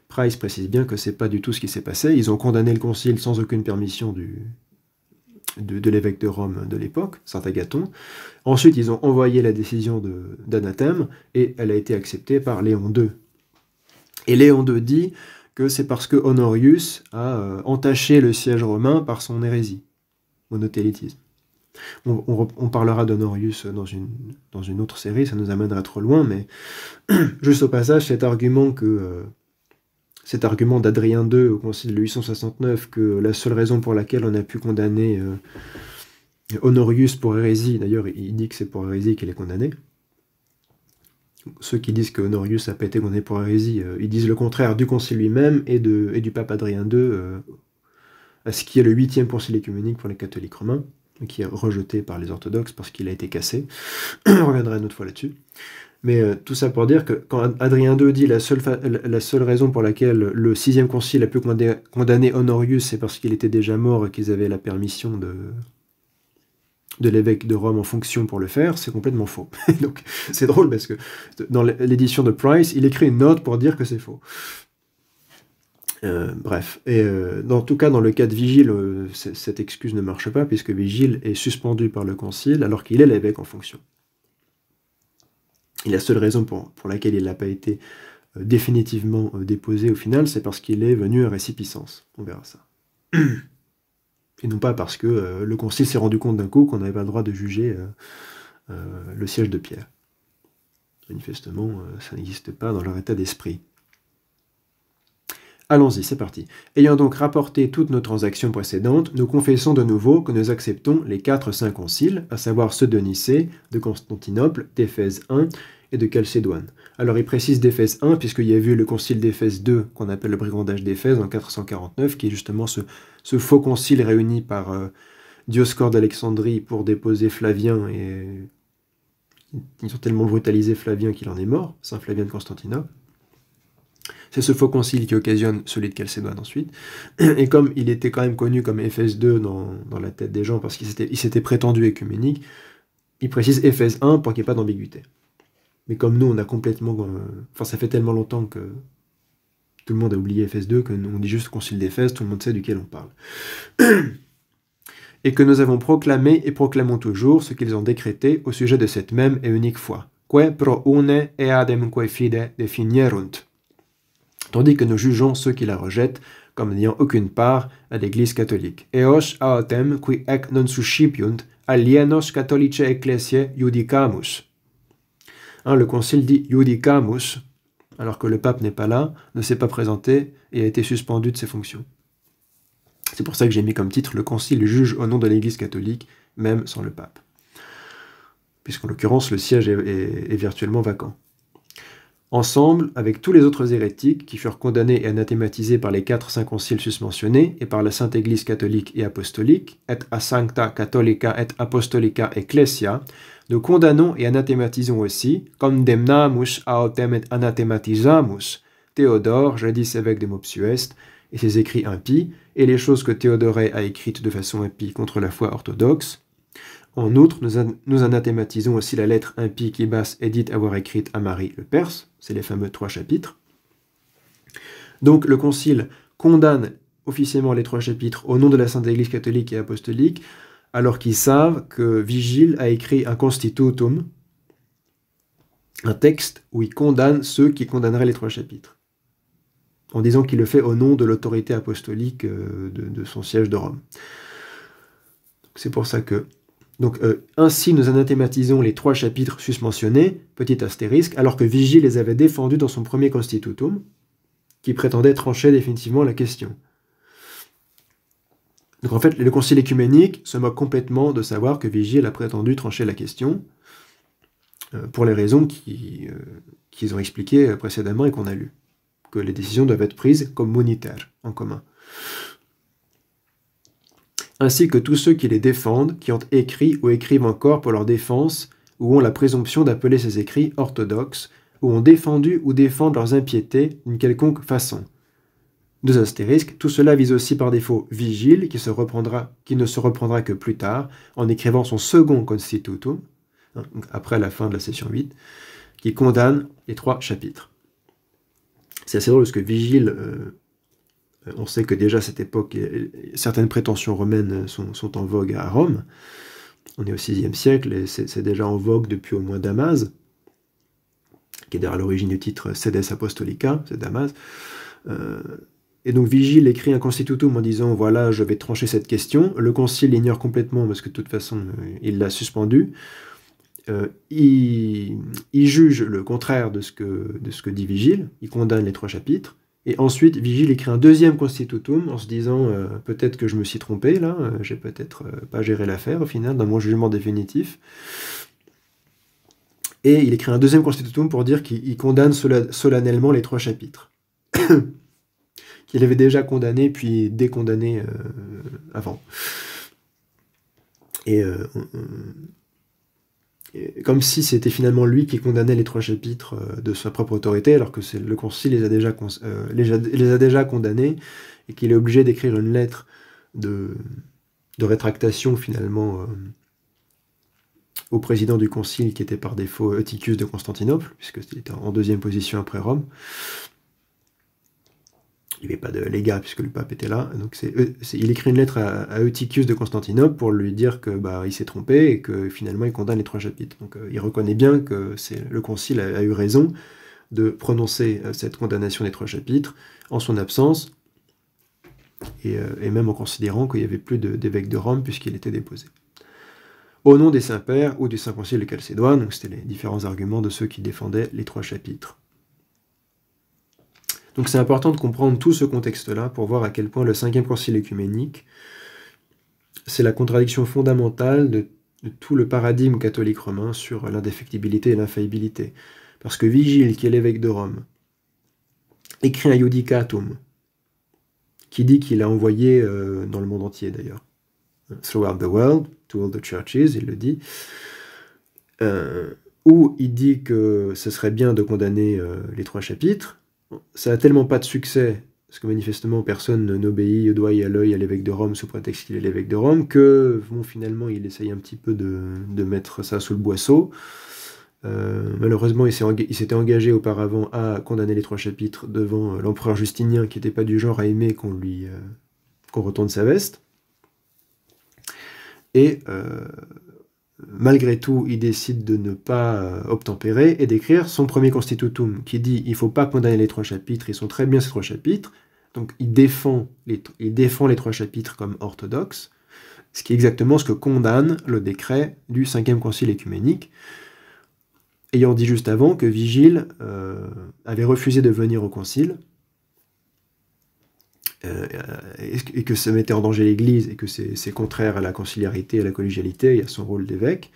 Price précise bien que c'est pas du tout ce qui s'est passé. Ils ont condamné le concile sans aucune permission de l'évêque de Rome de l'époque, saint Agathon. Ensuite, ils ont envoyé la décision d'anathème, et elle a été acceptée par Léon II. Et Léon II dit que c'est parce que Honorius a entaché le siège romain par son hérésie, monothélitisme. On parlera d'Honorius dans une autre série, ça nous amènerait trop loin, mais juste au passage, cet argument d'Adrien II au concile de 869, que la seule raison pour laquelle on a pu condamner Honorius pour hérésie, d'ailleurs il dit que c'est pour hérésie qu'il est condamné. Ceux qui disent que Honorius n'a pas été condamné pour hérésie, ils disent le contraire du concile lui-même et du pape Adrien II, à ce qui est le 8e concile œcuménique pour les catholiques romains, qui est rejeté par les orthodoxes parce qu'il a été cassé. On reviendra une autre fois là-dessus. Mais tout ça pour dire que quand Adrien II dit la seule raison pour laquelle le 6e concile a pu condamner Honorius, c'est parce qu'il était déjà mort et qu'ils avaient la permission de l'évêque de Rome en fonction pour le faire, c'est complètement faux. Donc c'est drôle parce que dans l'édition de Price, il écrit une note pour dire que c'est faux. Bref, et en tout cas dans le cas de Vigile, cette excuse ne marche pas puisque Vigile est suspendu par le concile alors qu'il est l'évêque en fonction. Et la seule raison pour laquelle il n'a pas été définitivement déposé au final, c'est parce qu'il est venu à récipicence. On verra ça. Et non pas parce que le concile s'est rendu compte d'un coup qu'on n'avait pas le droit de juger le siège de Pierre. Manifestement, ça n'existe pas dans leur état d'esprit. Allons-y, c'est parti. Ayant donc rapporté toutes nos transactions précédentes, nous confessons de nouveau que nous acceptons les 4 saints conciles, à savoir ceux de Nicée, de Constantinople, d'Éphèse 1 et de Chalcédoine. Alors il précise d'Éphèse 1, puisqu'il y a eu le concile d'Éphèse 2, qu'on appelle le brigandage d'Éphèse, en 449, qui est justement ce faux concile réuni par Dioscore d'Alexandrie pour déposer Flavien, et ils ont tellement brutalisé Flavien qu'il en est mort, Saint Flavien de Constantinople. C'est ce faux concile qui occasionne celui de Chalcédoine ensuite. Et comme il était quand même connu comme Éphèse 2 dans la tête des gens, parce qu'il s'était prétendu œcuménique, il précise Éphèse 1 pour qu'il n'y ait pas d'ambiguïté. Mais comme nous, on a complètement... Enfin, ça fait tellement longtemps que tout le monde a oublié Éphèse 2, que nous, on dit juste Concile d'Éphèse, tout le monde sait duquel on parle. Et que nous avons proclamé et proclamons toujours ce qu'ils ont décrété au sujet de cette même et unique foi. Que pro une eadem que fide definierunt. Tandis que nous jugeons ceux qui la rejettent comme n'ayant aucune part à l'Église catholique. Eos autem qui ec non suscipiunt alienos catholice ecclesiae judicamus. Le concile dit judicamus, alors que le pape n'est pas là, ne s'est pas présenté et a été suspendu de ses fonctions. C'est pour ça que j'ai mis comme titre « Le concile juge au nom de l'Église catholique, même sans le pape ». Puisqu'en l'occurrence, le siège est virtuellement vacant. Ensemble, avec tous les autres hérétiques qui furent condamnés et anathématisés par les 4 saints conciles susmentionnés et par la Sainte Église catholique et apostolique, et a sancta catholica et apostolica ecclesia, nous condamnons et anathématisons aussi, condemnamus autem et anathematisamus, Théodore, jadis évêque de Mopsuest, et ses écrits impies, et les choses que Théodoret a écrites de façon impie contre la foi orthodoxe. En outre, nous anathématisons aussi la lettre impie qu'Ibas est dite avoir écrite à Marie le Perse, c'est les fameux 3 chapitres. Donc le Concile condamne officiellement les 3 chapitres au nom de la Sainte Église catholique et apostolique, alors qu'ils savent que Vigile a écrit un constitutum, un texte où il condamne ceux qui condamneraient les 3 chapitres, en disant qu'il le fait au nom de l'autorité apostolique de son siège de Rome. C'est pour ça que... Donc, ainsi, nous anathématisons les 3 chapitres susmentionnés, petit astérisque, alors que Vigile les avait défendus dans son premier constitutum, qui prétendait trancher définitivement la question. Donc, en fait, le concile écuménique se moque complètement de savoir que Vigile a prétendu trancher la question, pour les raisons qu'ils ont expliquées précédemment et qu'on a lues, que les décisions doivent être prises communautaires, en commun. Ainsi que tous ceux qui les défendent, qui ont écrit ou écrivent encore pour leur défense, ou ont la présomption d'appeler ces écrits orthodoxes, ou ont défendu ou défendent leurs impiétés d'une quelconque façon. 2 astérisques, tout cela vise aussi par défaut Vigile, qui ne se reprendra que plus tard, en écrivant son second constitutum, après la fin de la session 8, qui condamne les 3 chapitres. C'est assez drôle parce que Vigile... on sait que déjà à cette époque, certaines prétentions romaines sont en vogue à Rome. On est au VIe siècle et c'est déjà en vogue depuis au moins Damas, qui est d'ailleurs à l'origine du titre Sedes Apostolica, c'est Damas. Et donc Vigile écrit un constitutum en disant « Voilà, je vais trancher cette question ». Le concile l'ignore complètement parce que de toute façon, il l'a suspendu. Il juge le contraire de ce que dit Vigile, il condamne les 3 chapitres. Et ensuite, Vigile écrit un deuxième constitutum en se disant peut-être que je me suis trompé, là, j'ai peut-être pas géré l'affaire au final, dans mon jugement définitif. Et il écrit un deuxième constitutum pour dire qu'il condamne solennellement les 3 chapitres, qu'il avait déjà condamné puis décondamné avant. Et comme si c'était finalement lui qui condamnait les 3 chapitres de sa propre autorité, alors que le concile les a déjà condamnés, et qu'il est obligé d'écrire une lettre de rétractation finalement au président du concile, qui était par défaut Eutychius de Constantinople, puisque c'était en 2e position après Rome. Il n'y avait pas de légat puisque le pape était là, donc il écrit une lettre à Eutychius de Constantinople pour lui dire que il s'est trompé et que finalement il condamne les 3 chapitres. Donc il reconnaît bien que le concile a eu raison de prononcer cette condamnation des 3 chapitres en son absence, et même en considérant qu'il n'y avait plus d'évêque de Rome puisqu'il était déposé. Au nom des saints-pères ou du Saint-Concile de Chalcédoine, donc c'était les différents arguments de ceux qui défendaient les 3 chapitres. Donc c'est important de comprendre tout ce contexte-là pour voir à quel point le 5e concile œcuménique, c'est la contradiction fondamentale de tout le paradigme catholique romain sur l'indéfectibilité et l'infaillibilité. Parce que Vigile, qui est l'évêque de Rome, écrit un Judicatum, qui dit qu'il a envoyé dans le monde entier d'ailleurs, throughout the world, to all the churches, il le dit, où il dit que ce serait bien de condamner les 3 chapitres. Ça n'a tellement pas de succès, parce que manifestement personne n'obéit au doigt et à l'œil à l'évêque de Rome sous prétexte qu'il est l'évêque de Rome, que finalement il essaye un petit peu de mettre ça sous le boisseau, Malheureusement, il s'était engagé auparavant à condamner les 3 chapitres devant l'empereur Justinien, qui n'était pas du genre à aimer qu'on retourne sa veste. Et malgré tout, il décide de ne pas obtempérer et d'écrire son premier constitutum, qui dit il ne faut pas condamner les 3 chapitres, ils sont très bien ces 3 chapitres. Donc il défend les 3 chapitres comme orthodoxes, ce qui est exactement ce que condamne le décret du 5e concile écuménique, ayant dit juste avant que Vigile avait refusé de venir au concile, et que ça mettait en danger l'Église, et que c'est contraire à la conciliarité et à la collégialité et à son rôle d'évêque,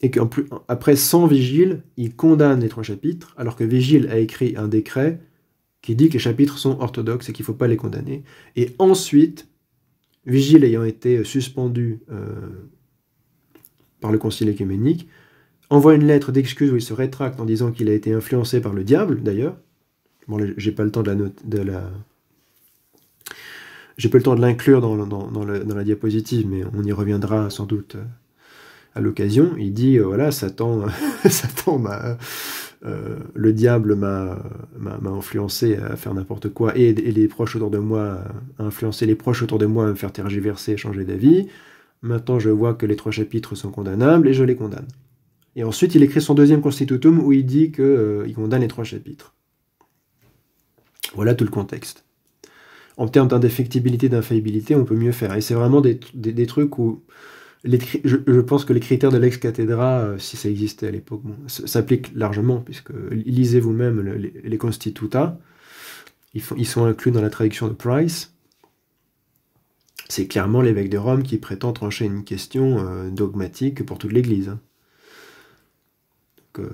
et qu'après, sans Vigile, il condamne les 3 chapitres, alors que Vigile a écrit un décret qui dit que les chapitres sont orthodoxes et qu'il ne faut pas les condamner. Et ensuite, Vigile ayant été suspendu par le concile écuménique, envoie une lettre d'excuse où il se rétracte en disant qu'il a été influencé par le diable, d'ailleurs. Bon, j'ai pas le temps j'ai pas le temps de l'inclure dans la diapositive, mais on y reviendra sans doute à l'occasion. Il dit, voilà, Satan, le diable m'a influencé à faire n'importe quoi, et les proches autour de moi, a influencé les proches autour de moi à me faire tergiverser et changer d'avis. Maintenant, je vois que les 3 chapitres sont condamnables, et je les condamne. Et ensuite, il écrit son 2e constitutum, où il dit qu'il condamne les 3 chapitres. Voilà tout le contexte. En termes d'indéfectibilité, d'infaillibilité, on peut mieux faire. Et c'est vraiment des trucs où je pense que les critères de l'ex cathedra, si ça existait à l'époque, bon, s'appliquent largement, puisque lisez vous-même les Constituta, ils sont inclus dans la traduction de Price. C'est clairement l'évêque de Rome qui prétend trancher une question dogmatique pour toute l'Église. Donc,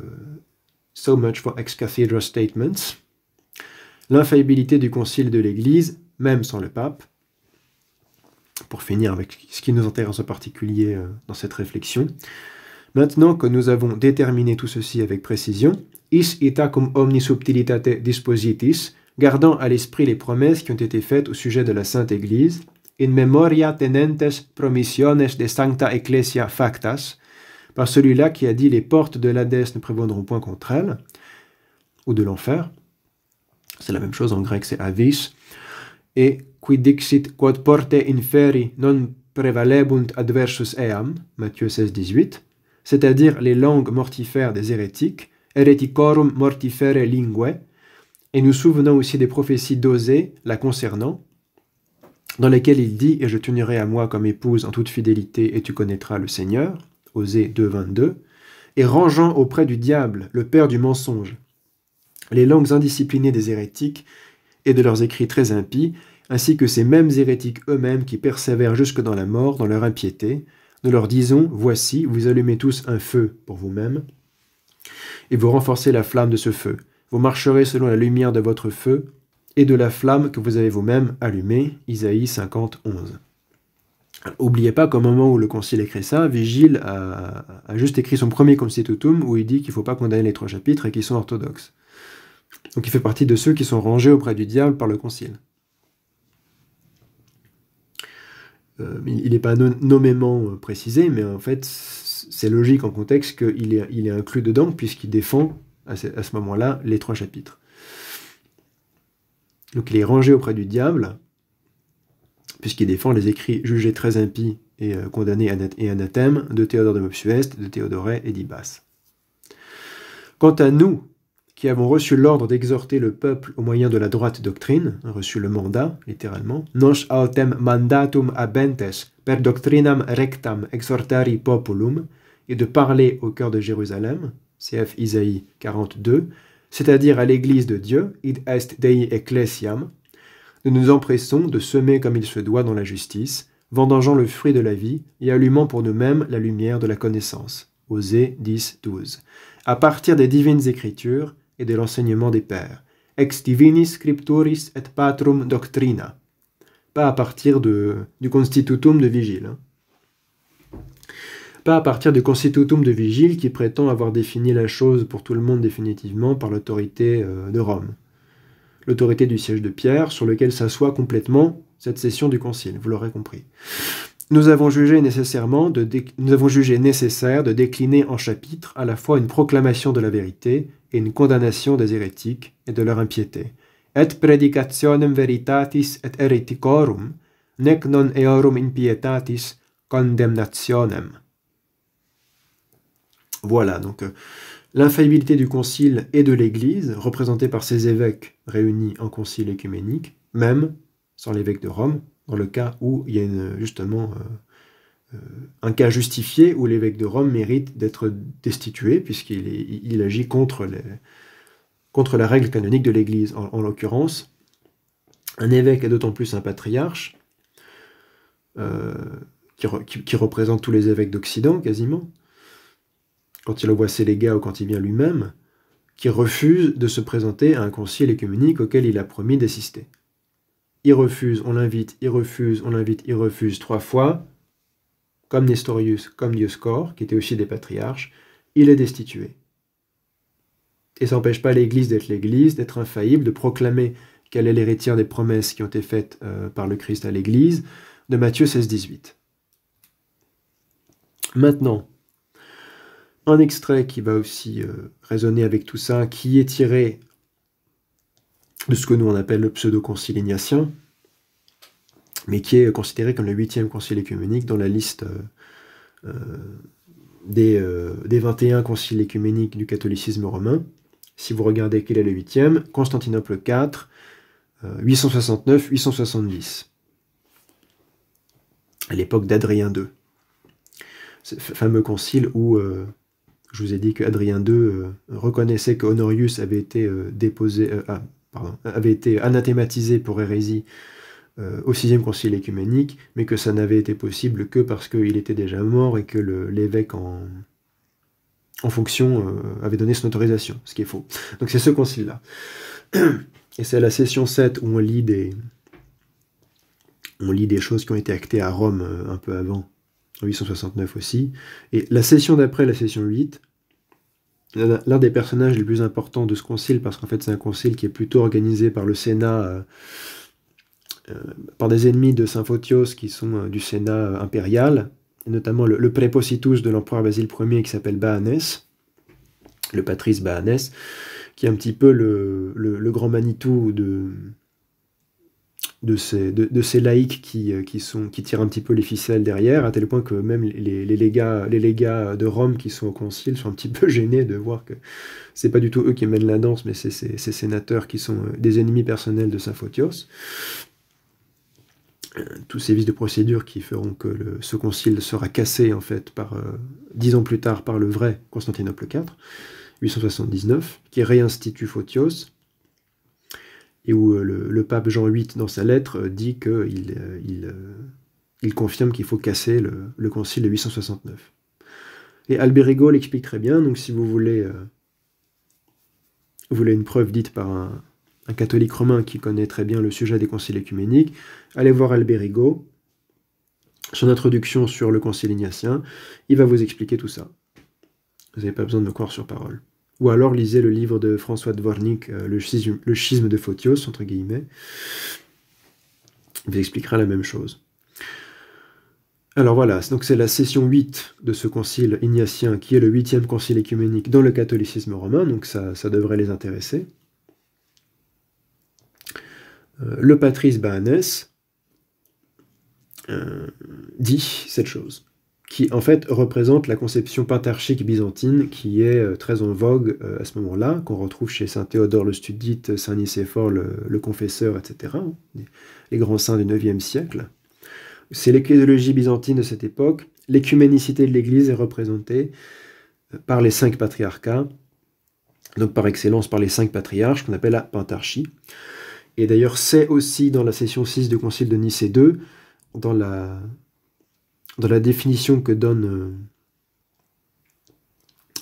so much for ex cathedra statements. L'infaillibilité du concile de l'Église, même sans le pape, pour finir avec ce qui nous intéresse en particulier dans cette réflexion. Maintenant que nous avons déterminé tout ceci avec précision, is ita cum omni subtilitate dispositis, gardant à l'esprit les promesses qui ont été faites au sujet de la Sainte Église, in memoria tenentes promissiones de sancta ecclesia factas, par celui-là qui a dit les portes de l'Hadès ne prévaudront point contre elle, ou de l'enfer. C'est la même chose en grec, c'est avis. Et qui dixit quod porte inferi non prevalebunt adversus eam, Matthieu 16, 18, c'est-à-dire les langues mortifères des hérétiques, hereticorum mortifere lingue, et nous souvenons aussi des prophéties d'Osée la concernant, dans lesquelles il dit « Et je t'unirai à moi comme épouse en toute fidélité, et tu connaîtras le Seigneur », Osée 2, 22, et rangeant auprès du diable, le père du mensonge, les langues indisciplinées des hérétiques et de leurs écrits très impies, ainsi que ces mêmes hérétiques eux-mêmes qui persévèrent jusque dans la mort, dans leur impiété, nous leur disons, voici, vous allumez tous un feu pour vous-même, et vous renforcez la flamme de ce feu. Vous marcherez selon la lumière de votre feu, et de la flamme que vous avez vous-même allumée, Isaïe 50, 11. N'oubliez pas qu'au moment où le concile écrit ça, Vigile a juste écrit son premier constitutum, où il dit qu'il ne faut pas condamner les 3 chapitres et qu'ils sont orthodoxes. Donc il fait partie de ceux qui sont rangés auprès du diable par le concile. Il n'est pas nommément précisé, mais en fait, c'est logique en contexte qu'il est inclus dedans, puisqu'il défend, à ce moment-là, les 3 chapitres. Donc il est rangé auprès du diable, puisqu'il défend les écrits jugés très impies et condamnés et anathèmes de Théodore de Mopsueste, de Théodoret et d'Ibas. Quant à nous, qui avons reçu l'ordre d'exhorter le peuple au moyen de la droite doctrine, reçu le mandat, littéralement, nos autem mandatum habentes per doctrinam rectam exhortari populum, et de parler au cœur de Jérusalem, cf. Isaïe 42, c'est-à-dire à l'église de Dieu, id est Dei ecclesiam, nous nous empressons de semer comme il se doit dans la justice, vendangeant le fruit de la vie et allumant pour nous-mêmes la lumière de la connaissance. Osée 10, 12. À partir des divines écritures, et de l'enseignement des pères. Ex divinis scripturis et patrum doctrina. Pas à partir du constitutum de Vigile. Pas à partir du constitutum de Vigile qui prétend avoir défini la chose pour tout le monde définitivement par l'autorité de Rome. L'autorité du siège de Pierre sur lequel s'assoit complètement cette session du concile, vous l'aurez compris. nous avons jugé nécessaire de décliner en chapitres à la fois une proclamation de la vérité et une condamnation des hérétiques et de leur impiété. Et predicationem veritatis et hereticorum, nec non eorum impietatis condemnationem. Voilà, donc l'infaillibilité du concile et de l'Église, représentée par ces évêques réunis en concile écuménique, même sans l'évêque de Rome, dans le cas où il y a justement un cas justifié où l'évêque de Rome mérite d'être destitué, puisqu'il agit contre la règle canonique de l'Église. En l'occurrence, un évêque est d'autant plus un patriarche, qui représente tous les évêques d'Occident, quasiment, quand il envoie ses légats ou quand il vient lui-même, qui refuse de se présenter à un concile écuménique auquel il a promis d'assister. Il refuse, on l'invite, il refuse, on l'invite, il refuse 3 fois, comme Nestorius, comme Dioscore, qui étaient aussi des patriarches, il est destitué. Et ça n'empêche pas l'Église, d'être infaillible, de proclamer qu'elle est l'héritière des promesses qui ont été faites par le Christ à l'Église, de Matthieu 16-18. Maintenant, un extrait qui va aussi résonner avec tout ça, qui est tiré de ce que nous on appelle le pseudo-concile ignatien, mais qui est considéré comme le 8e concile écuménique dans la liste des 21 conciles écuméniques du catholicisme romain. Si vous regardez quel est le 8e, Constantinople IV, 869-870, à l'époque d'Adrien II. Ce fameux concile où je vous ai dit qu'Adrien II reconnaissait que Honorius avait été avait été anathématisé pour hérésie au 6e concile écuménique, mais que ça n'avait été possible que parce qu'il était déjà mort et que l'évêque en fonction avait donné son autorisation, ce qui est faux. Donc c'est ce concile-là. Et c'est à la session 7 où on lit des choses qui ont été actées à Rome un peu avant, en 869 aussi. Et la session d'après, la session 8, l'un des personnages les plus importants de ce concile, parce qu'en fait c'est un concile qui est plutôt organisé par le Sénat, par des ennemis de Saint Photios qui sont du Sénat impérial, et notamment le prépositus de l'empereur Basile Ier qui s'appelle Baanès, le patrice Baanès, qui est un petit peu le grand Manitou de ces laïcs qui tirent un petit peu les ficelles derrière, à tel point que même les légats de Rome qui sont au concile sont un petit peu gênés de voir que c'est pas du tout eux qui mènent la danse, mais c'est ces sénateurs qui sont des ennemis personnels de Saint Photios. Tous ces vices de procédure qui feront que ce concile sera cassé en fait 10 ans plus tard par le vrai Constantinople IV, 879, qui réinstitue Photios, et où le pape Jean VIII, dans sa lettre, dit qu'il confirme qu'il faut casser le concile de 869. Et Alberigo l'explique très bien, donc si vous voulez une preuve dite par un catholique romain qui connaît très bien le sujet des conciles écuméniques, allez voir Alberigo, son introduction sur le concile ignatien, il va vous expliquer tout ça. Vous n'avez pas besoin de me croire sur parole. Ou alors lisez le livre de François Dvornik, le schisme de Photios, entre guillemets. Il vous expliquera la même chose. Alors voilà, donc c'est la session 8 de ce concile ignatien, qui est le 8e concile écuménique dans le catholicisme romain, donc ça devrait les intéresser. Le patrice Baanès dit cette chose, qui en fait représente la conception pentarchique byzantine qui est très en vogue à ce moment-là, qu'on retrouve chez saint Théodore le Studite, saint Nicéphore le Confesseur, etc., les grands saints du 9e siècle. C'est l'ecclésiologie byzantine de cette époque. L'écuménicité de l'Église est représentée par les 5 patriarcats, donc par excellence par les 5 patriarches, qu'on appelle la pentarchie. Et d'ailleurs, c'est aussi dans la session 6 du concile de Nicée II, dans la définition que donne...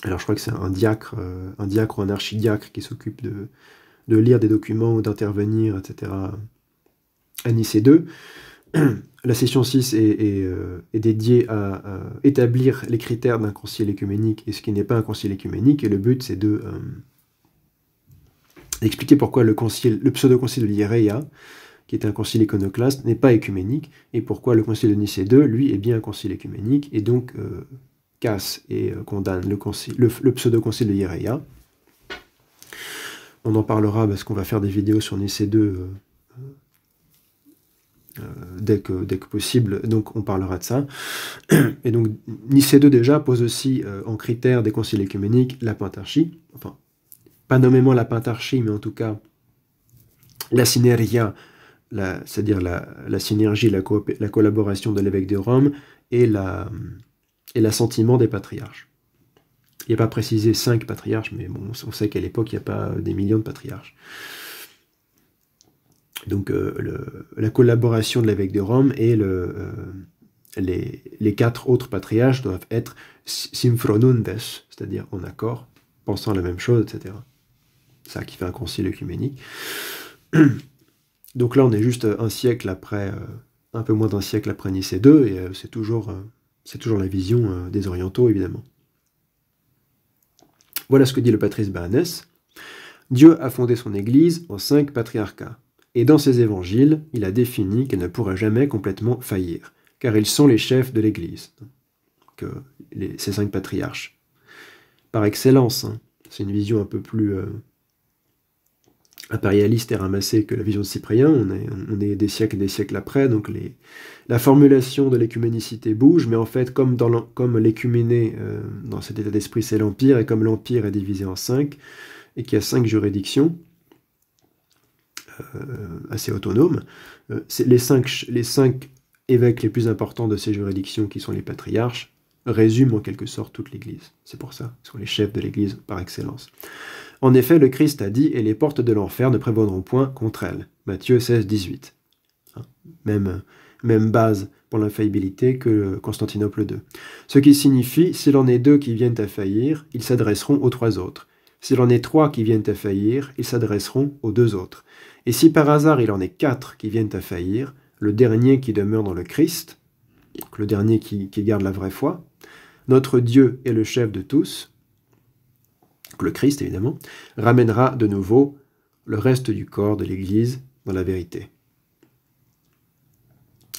alors je crois que c'est un diacre ou un archidiacre qui s'occupe de lire des documents ou d'intervenir, etc. à Nicée II. La session 6 est dédiée à établir les critères d'un concile écuménique et ce qui n'est pas un concile écuménique, et le but c'est d'expliquer pourquoi le pseudo-concile de l'Hieréia, qui est un concile iconoclaste, n'est pas écuménique, et pourquoi le concile de Nicée II, lui, est bien un concile écuménique, et donc casse et condamne le pseudo-concile de Hieréia. On en parlera parce qu'on va faire des vidéos sur Nicée II dès que possible, donc on parlera de ça. Et donc Nicée II déjà pose aussi en critère des conciles écuméniques la pentarchie, enfin, pas nommément la pentarchie, mais en tout cas la synergia, c'est-à-dire la synergie, la collaboration de l'évêque de Rome et l'assentiment des patriarches. Il n'y a pas précisé 5 patriarches, mais bon, on sait qu'à l'époque, il n'y a pas des millions de patriarches. Donc la collaboration de l'évêque de Rome et les 4 autres patriarches doivent être synchronundes, c'est-à-dire en accord, pensant la même chose, etc. C'est ça qui fait un concile œcuménique. Donc là, on est juste un siècle après, un peu moins d'un siècle après Nicée II, et c'est toujours la vision des orientaux, évidemment. Voilà ce que dit le patrice Baanès. Dieu a fondé son Église en 5 patriarcats, et dans ses évangiles, il a défini qu'elle ne pourra jamais complètement faillir, car ils sont les chefs de l'Église, ces 5 patriarches. Par excellence, hein, c'est une vision un peu plus impérialiste et ramassée que la vision de Cyprien, on est des siècles après, donc la formulation de l'écuménicité bouge, mais en fait, comme l'écuméné, dans cet état d'esprit, c'est l'Empire, et comme l'Empire est divisé en 5, et qu'il y a 5 juridictions, assez autonomes, les 5 évêques les plus importants de ces juridictions, qui sont les patriarches, résument en quelque sorte toute l'Église. C'est pour ça, ils sont les chefs de l'Église par excellence. En effet, le Christ a dit « Et les portes de l'enfer ne prévaudront point contre elle » Matthieu 16, 18. Même base pour l'infaillibilité que Constantinople II. Ce qui signifie « S'il en est 2 qui viennent à faillir, ils s'adresseront aux 3 autres. S'il en est 3 qui viennent à faillir, ils s'adresseront aux 2 autres. Et si par hasard il en est 4 qui viennent à faillir, le dernier qui demeure dans le Christ, donc le dernier qui garde la vraie foi, notre Dieu est le chef de tous, le Christ évidemment, ramènera de nouveau le reste du corps de l'Église dans la vérité.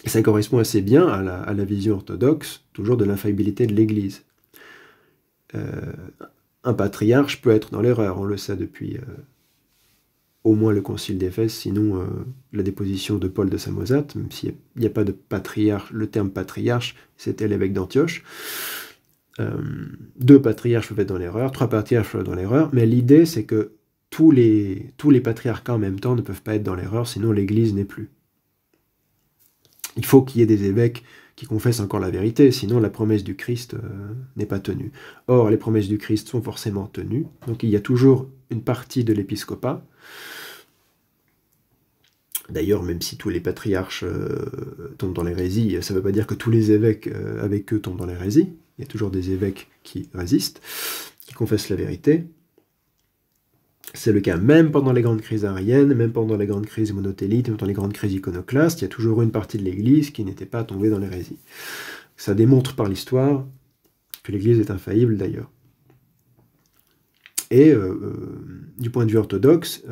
Et ça correspond assez bien à la vision orthodoxe, toujours de l'infaillibilité de l'Église. Un patriarche peut être dans l'erreur, on le sait depuis au moins le concile d'Éphèse, sinon la déposition de Paul de Samosate, même s'il n'y a pas de patriarche, le terme patriarche, c'était l'évêque d'Antioche. 2 patriarches peuvent être dans l'erreur, 3 patriarches peuvent être dans l'erreur, mais l'idée c'est que tous les patriarcats en même temps ne peuvent pas être dans l'erreur, sinon l'Église n'est plus. Il faut qu'il y ait des évêques qui confessent encore la vérité, sinon la promesse du Christ n'est pas tenue. Or, les promesses du Christ sont forcément tenues, donc il y a toujours une partie de l'épiscopat. D'ailleurs, même si tous les patriarches tombent dans l'hérésie, ça ne veut pas dire que tous les évêques avec eux tombent dans l'hérésie. Il y a toujours des évêques qui résistent, qui confessent la vérité. C'est le cas même pendant les grandes crises ariennes, même pendant les grandes crises monothélites, même pendant les grandes crises iconoclastes, il y a toujours une partie de l'Église qui n'était pas tombée dans l'hérésie. Ça démontre par l'histoire que l'Église est infaillible d'ailleurs. Et du point de vue orthodoxe,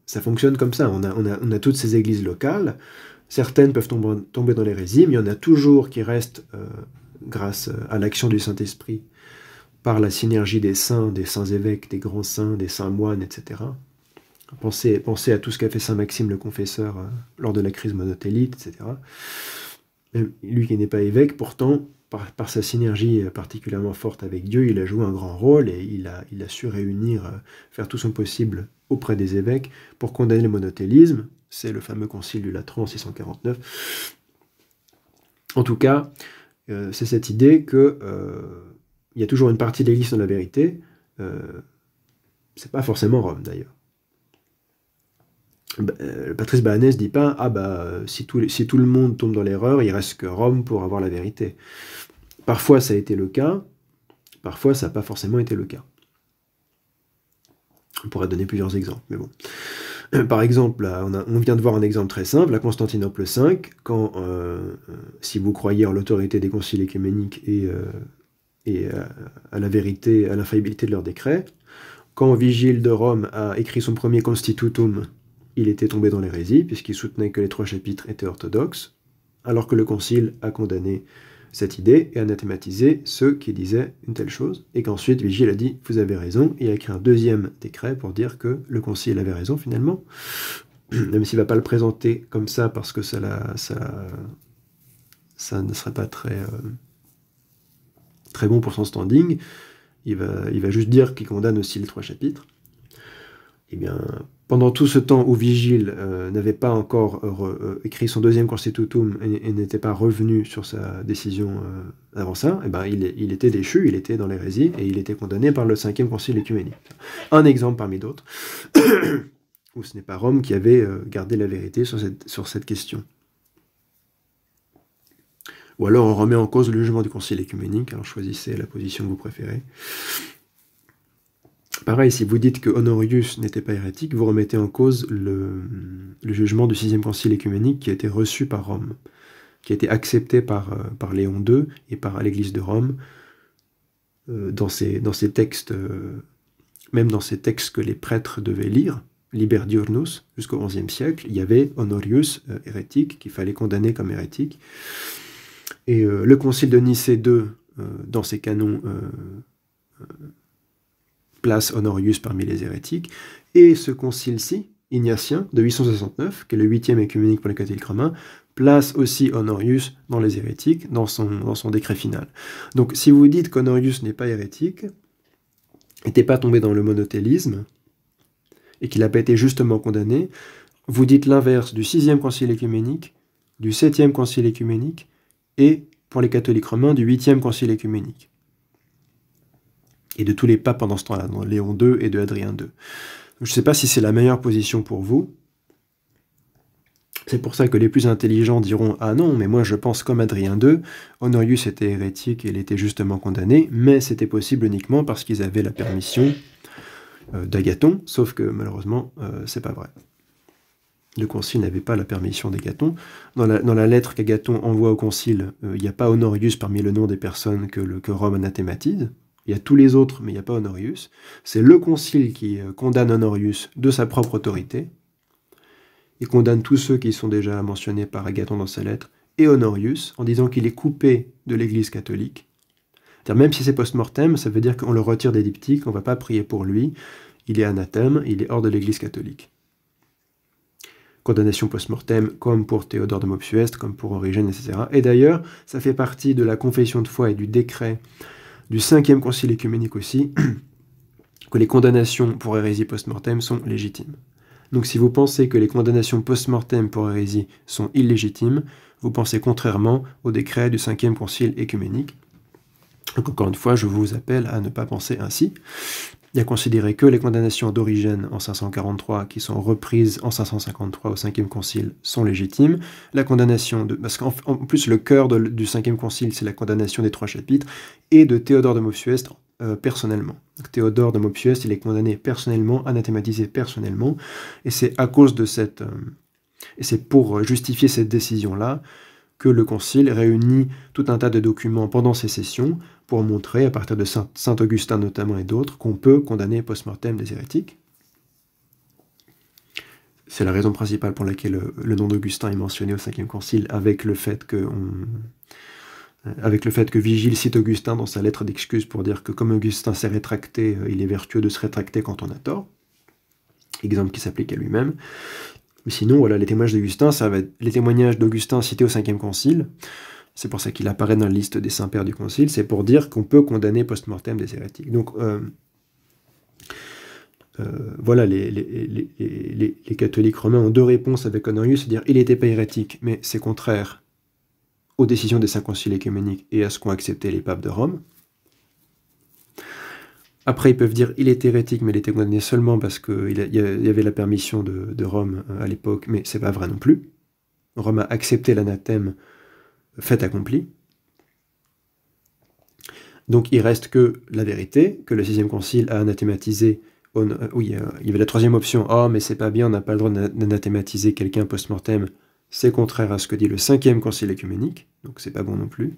ça fonctionne comme ça. On a toutes ces églises locales, certaines peuvent tomber dans l'hérésie, mais il y en a toujours qui restent, grâce à l'action du Saint-Esprit, par la synergie des saints évêques, des grands saints, des saints moines, etc. Pensez à tout ce qu'a fait Saint Maxime le Confesseur lors de la crise monothélite, etc. Même lui qui n'est pas évêque, pourtant, par sa synergie particulièrement forte avec Dieu, il a joué un grand rôle et il a su réunir, faire tout son possible auprès des évêques pour condamner le monothélisme. C'est le fameux concile du Latran en 649. En tout cas, c'est cette idée que il y a toujours une partie de l'Église dans la vérité. C'est pas forcément Rome d'ailleurs. Le patrice Baanès dit pas si tout le monde tombe dans l'erreur, il reste que Rome pour avoir la vérité. Parfois ça a été le cas, parfois ça n'a pas forcément été le cas. On pourrait donner plusieurs exemples, mais bon. Par exemple, là, on vient de voir un exemple très simple, à Constantinople V, quand, si vous croyez en l'autorité des conciles œcuméniques et à la vérité, à l'infaillibilité de leurs décrets, quand Vigile de Rome a écrit son premier Constitutum il était tombé dans l'hérésie, puisqu'il soutenait que les 3 chapitres étaient orthodoxes, alors que le concile a condamné cette idée et anathématisé ceux qui disaient une telle chose, et qu'ensuite Vigile a dit « vous avez raison », et a écrit un deuxième décret pour dire que le concile avait raison finalement, même s'il ne va pas le présenter comme ça, parce que ça ne serait pas très bon pour son standing, il va juste dire qu'il condamne aussi les 3 chapitres. Eh bien, pendant tout ce temps où Vigile n'avait pas encore écrit son deuxième Constitutum et n'était pas revenu sur sa décision avant ça, eh ben, il était déchu, il était dans l'hérésie, et il était condamné par le 5e Concile œcuménique. Un exemple parmi d'autres, où ce n'est pas Rome qui avait gardé la vérité sur cette question. Ou alors on remet en cause le jugement du Concile œcuménique, alors choisissez la position que vous préférez. Pareil, si vous dites que Honorius n'était pas hérétique, vous remettez en cause le jugement du 6e Concile œcuménique qui a été reçu par Rome, qui a été accepté par Léon II et par l'Église de Rome, dans ces textes, même dans ces textes que les prêtres devaient lire, Liber Diurnus, jusqu'au XIe siècle, il y avait Honorius hérétique, qu'il fallait condamner comme hérétique. Et le Concile de Nicée II, dans ses canons, place Honorius parmi les hérétiques, et ce concile-ci, ignatien, de 869, qui est le 8e œcuménique pour les catholiques romains, place aussi Honorius dans les hérétiques, dans son décret final. Donc si vous dites qu'Honorius n'est pas hérétique, n'était pas tombé dans le monothélisme, et qu'il n'a pas été justement condamné, vous dites l'inverse du 6e concile œcuménique, du 7e concile œcuménique, et pour les catholiques romains, du 8e concile œcuménique. Et de tous les papes pendant ce temps-là, de Léon II et de Hadrien II. Je ne sais pas si c'est la meilleure position pour vous. C'est pour ça que les plus intelligents diront « Ah non, mais moi je pense comme Hadrien II, Honorius était hérétique et il était justement condamné, mais c'était possible uniquement parce qu'ils avaient la permission d'Agathon, sauf que malheureusement, c'est pas vrai. Le concile n'avait pas la permission d'Agathon. Dans la lettre qu'Agathon envoie au concile, il n'y a pas Honorius parmi le nom des personnes que Rome anathématise. Il y a tous les autres, mais il n'y a pas Honorius. C'est le concile qui condamne Honorius de sa propre autorité. Il condamne tous ceux qui sont déjà mentionnés par Agathon dans sa lettre, et Honorius, en disant qu'il est coupé de l'Église catholique. C'est-à-dire, même si c'est post-mortem, ça veut dire qu'on le retire des diptyques, on ne va pas prier pour lui, il est anathème, il est hors de l'Église catholique. Condamnation post-mortem, comme pour Théodore de Mopsueste, comme pour Origène, etc. Et d'ailleurs, ça fait partie de la confession de foi et du décret du 5e concile œcuménique aussi, que les condamnations pour hérésie post-mortem sont légitimes. Donc si vous pensez que les condamnations post-mortem pour hérésie sont illégitimes, vous pensez contrairement au décret du 5e concile œcuménique. Donc encore une fois, je vous appelle à ne pas penser ainsi, et à considérer que les condamnations d'Origène en 543, qui sont reprises en 553 au 5e concile, sont légitimes. La condamnation parce qu'en plus le cœur du 5e concile, c'est la condamnation des 3 chapitres, et de Théodore de Mopsueste personnellement. Donc, Théodore de Mopsueste, il est condamné personnellement, anathématisé personnellement, et c'est à cause de cette... et c'est pour justifier cette décision-là que le concile réunit tout un tas de documents pendant ces sessions pour montrer, à partir de Saint Augustin notamment et d'autres, qu'on peut condamner post-mortem des hérétiques. C'est la raison principale pour laquelle le nom d'Augustin est mentionné au 5e concile, avec le fait que Vigile cite Augustin dans sa lettre d'excuse pour dire que comme Augustin s'est rétracté, il est vertueux de se rétracter quand on a tort. Exemple qui s'applique à lui-même. Mais sinon, voilà, les témoignages d'Augustin, ça va être les témoignages d'Augustin cités au 5e concile. C'est pour ça qu'il apparaît dans la liste des saints-pères du concile. C'est pour dire qu'on peut condamner post-mortem des hérétiques. Donc, voilà, les catholiques romains ont 2 réponses avec Honorius, c'est-à-dire il n'était pas hérétique, mais c'est contraire aux décisions des 5 conciles œcuméniques et à ce qu'ont accepté les papes de Rome. Après, ils peuvent dire il est hérétique, mais il était condamné seulement parce qu'il y avait la permission de Rome à l'époque, mais c'est pas vrai non plus. Rome a accepté l'anathème fait accompli. Donc il reste que la vérité, que le 6e concile a anathématisé. Oui, il y avait la 3e option, oh mais c'est pas bien, on n'a pas le droit d'anathématiser quelqu'un post-mortem, c'est contraire à ce que dit le 5e concile œcuménique, donc c'est pas bon non plus.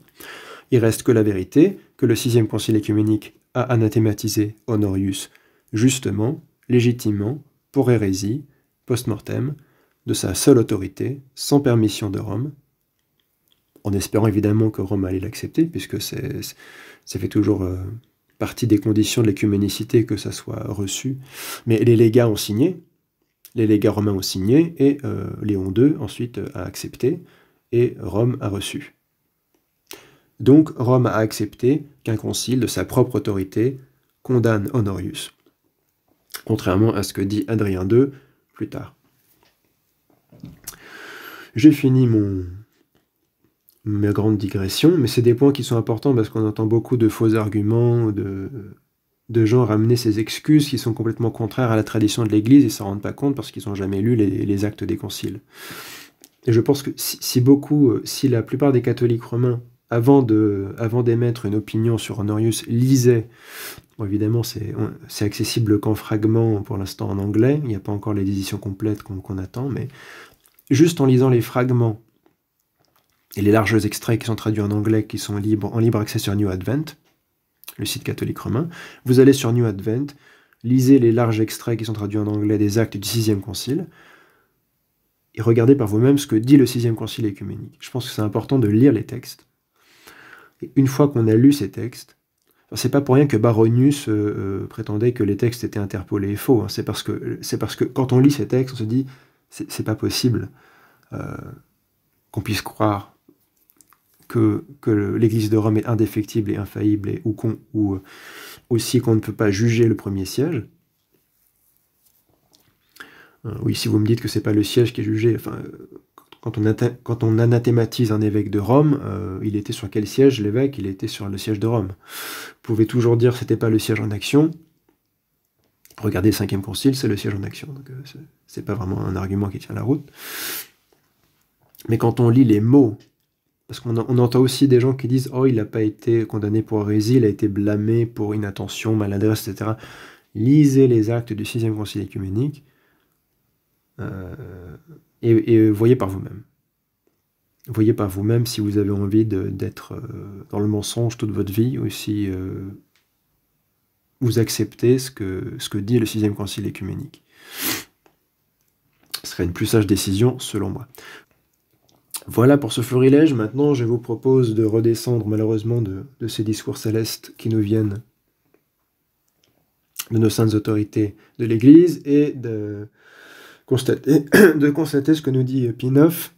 Il reste que la vérité, que le 6e concile œcuménique a anathématisé Honorius, justement, légitimement, pour hérésie, post-mortem, de sa seule autorité, sans permission de Rome, en espérant évidemment que Rome allait l'accepter, puisque ça fait toujours partie des conditions de l'écuménicité que ça soit reçu. Mais les légats ont signé, les légats romains ont signé, et Léon II ensuite a accepté, et Rome a reçu. Donc Rome a accepté qu'un concile de sa propre autorité condamne Honorius, contrairement à ce que dit Adrien II plus tard. J'ai fini ma grande digression, mais c'est des points qui sont importants parce qu'on entend beaucoup de faux arguments, de gens ramener ces excuses qui sont complètement contraires à la tradition de l'Église et ne s'en rendent pas compte parce qu'ils n'ont jamais lu les actes des conciles. Et je pense que si la plupart des catholiques romains, avant d'émettre une opinion sur Honorius, lisaient, bon, évidemment c'est accessible qu'en fragments pour l'instant en anglais, il n'y a pas encore les éditions complètes qu'on attend, mais juste en lisant les fragments et les larges extraits qui sont traduits en anglais, qui sont en libre accès sur New Advent, le site catholique romain, vous allez sur New Advent, lisez les larges extraits qui sont traduits en anglais des actes du 6e concile, et regardez par vous-même ce que dit le 6e concile œcuménique. Je pense que c'est important de lire les textes. Et une fois qu'on a lu ces textes, c'est pas pour rien que Baronius prétendait que les textes étaient interpolés et faux. Hein. C'est parce que quand on lit ces textes, on se dit c'est pas possible qu'on puisse croire que l'Église de Rome est indéfectible et infaillible, ou aussi qu'on ne peut pas juger le premier siège. Oui, si vous me dites que c'est pas le siège qui est jugé, enfin, quand on anathématise un évêque de Rome, il était sur quel siège l'évêque? Il était sur le siège de Rome. Vous pouvez toujours dire que c'était pas le siège en action. Regardez le 5e concile, c'est le siège en action. Donc c'est pas vraiment un argument qui tient la route. Mais quand on lit les mots, parce qu'on entend aussi des gens qui disent « Oh, il n'a pas été condamné pour hérésie, il a été blâmé pour inattention, maladresse, etc. » Lisez les actes du 6e concile œcuménique et voyez par vous-même. Voyez par vous-même si vous avez envie d'être dans le mensonge toute votre vie, ou si vous acceptez ce que dit le 6e concile œcuménique. Ce serait une plus sage décision, selon moi. Voilà pour ce florilège. Maintenant, je vous propose de redescendre malheureusement de ces discours célestes qui nous viennent de nos saintes autorités de l'Église et de constater ce que nous dit Pie IX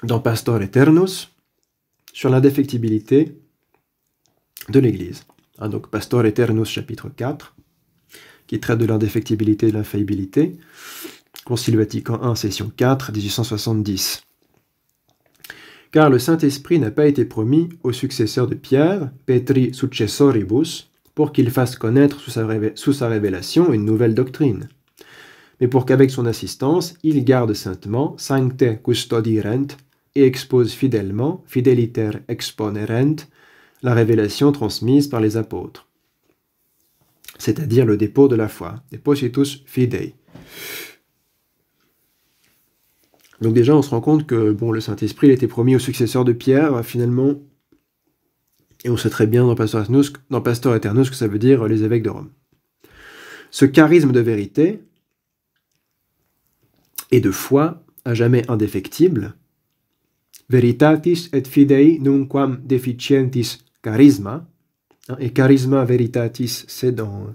dans Pastor Aeternus sur l'indéfectibilité de l'Église. Donc Pastor Aeternus chapitre 4, qui traite de l'indéfectibilité et de l'infaillibilité. Concile Vatican I, session 4, 1870. Car le Saint-Esprit n'a pas été promis au successeur de Pierre, Petri successoribus, pour qu'il fasse connaître sous sa révélation une nouvelle doctrine, mais pour qu'avec son assistance, il garde saintement, sancte custodirent, et expose fidèlement, fideliter exponerent, la révélation transmise par les apôtres, c'est-à-dire le dépôt de la foi, depositus fidei. Donc déjà, on se rend compte que le Saint-Esprit il était promis au successeur de Pierre, finalement, et on sait très bien dans Pastor Aeternus que ça veut dire les évêques de Rome. Ce charisme de vérité et de foi à jamais indéfectible, veritatis et fidei nunquam deficientis charisma, et charisma veritatis, c'est dans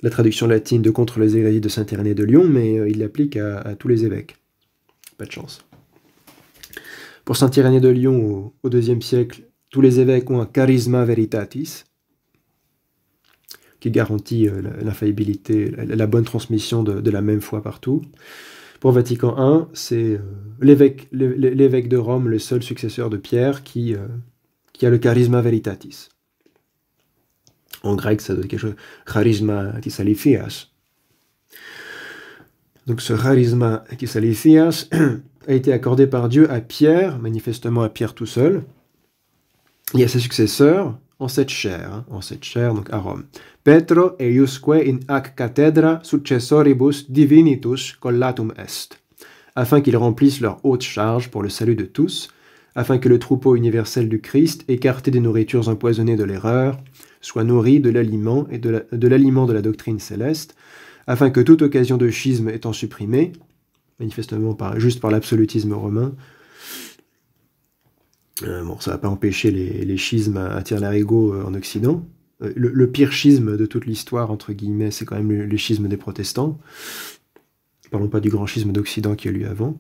la traduction latine de Contre les hérésies de Saint Irénée de Lyon, mais il l'applique à tous les évêques. Pas de chance. Pour Saint Irénée de Lyon, au IIe siècle, tous les évêques ont un charisma veritatis, qui garantit l'infaillibilité, la bonne transmission de la même foi partout. Pour Vatican I, c'est l'évêque de Rome, le seul successeur de Pierre, qui a le charisma veritatis. En grec, ça donne quelque chose, charisma tisalithias. Donc ce charisma tisalithias a été accordé par Dieu à Pierre, manifestement à Pierre tout seul, et à ses successeurs en cette chair, donc à Rome. Petro eiusque in ac cathedra successoribus divinitus collatum est, afin qu'ils remplissent leur haute charge pour le salut de tous, afin que le troupeau universel du Christ, écarté des nourritures empoisonnées de l'erreur, soit nourri de l'aliment et de l'aliment de la doctrine céleste, afin que toute occasion de schisme étant supprimée, manifestement juste par l'absolutisme romain, bon, ça ne va pas empêcher les schismes à tire-larigot en Occident. Le pire schisme de toute l'histoire, entre guillemets, c'est quand même le schisme des protestants. Parlons pas du grand schisme d'Occident qui a eu lieu avant.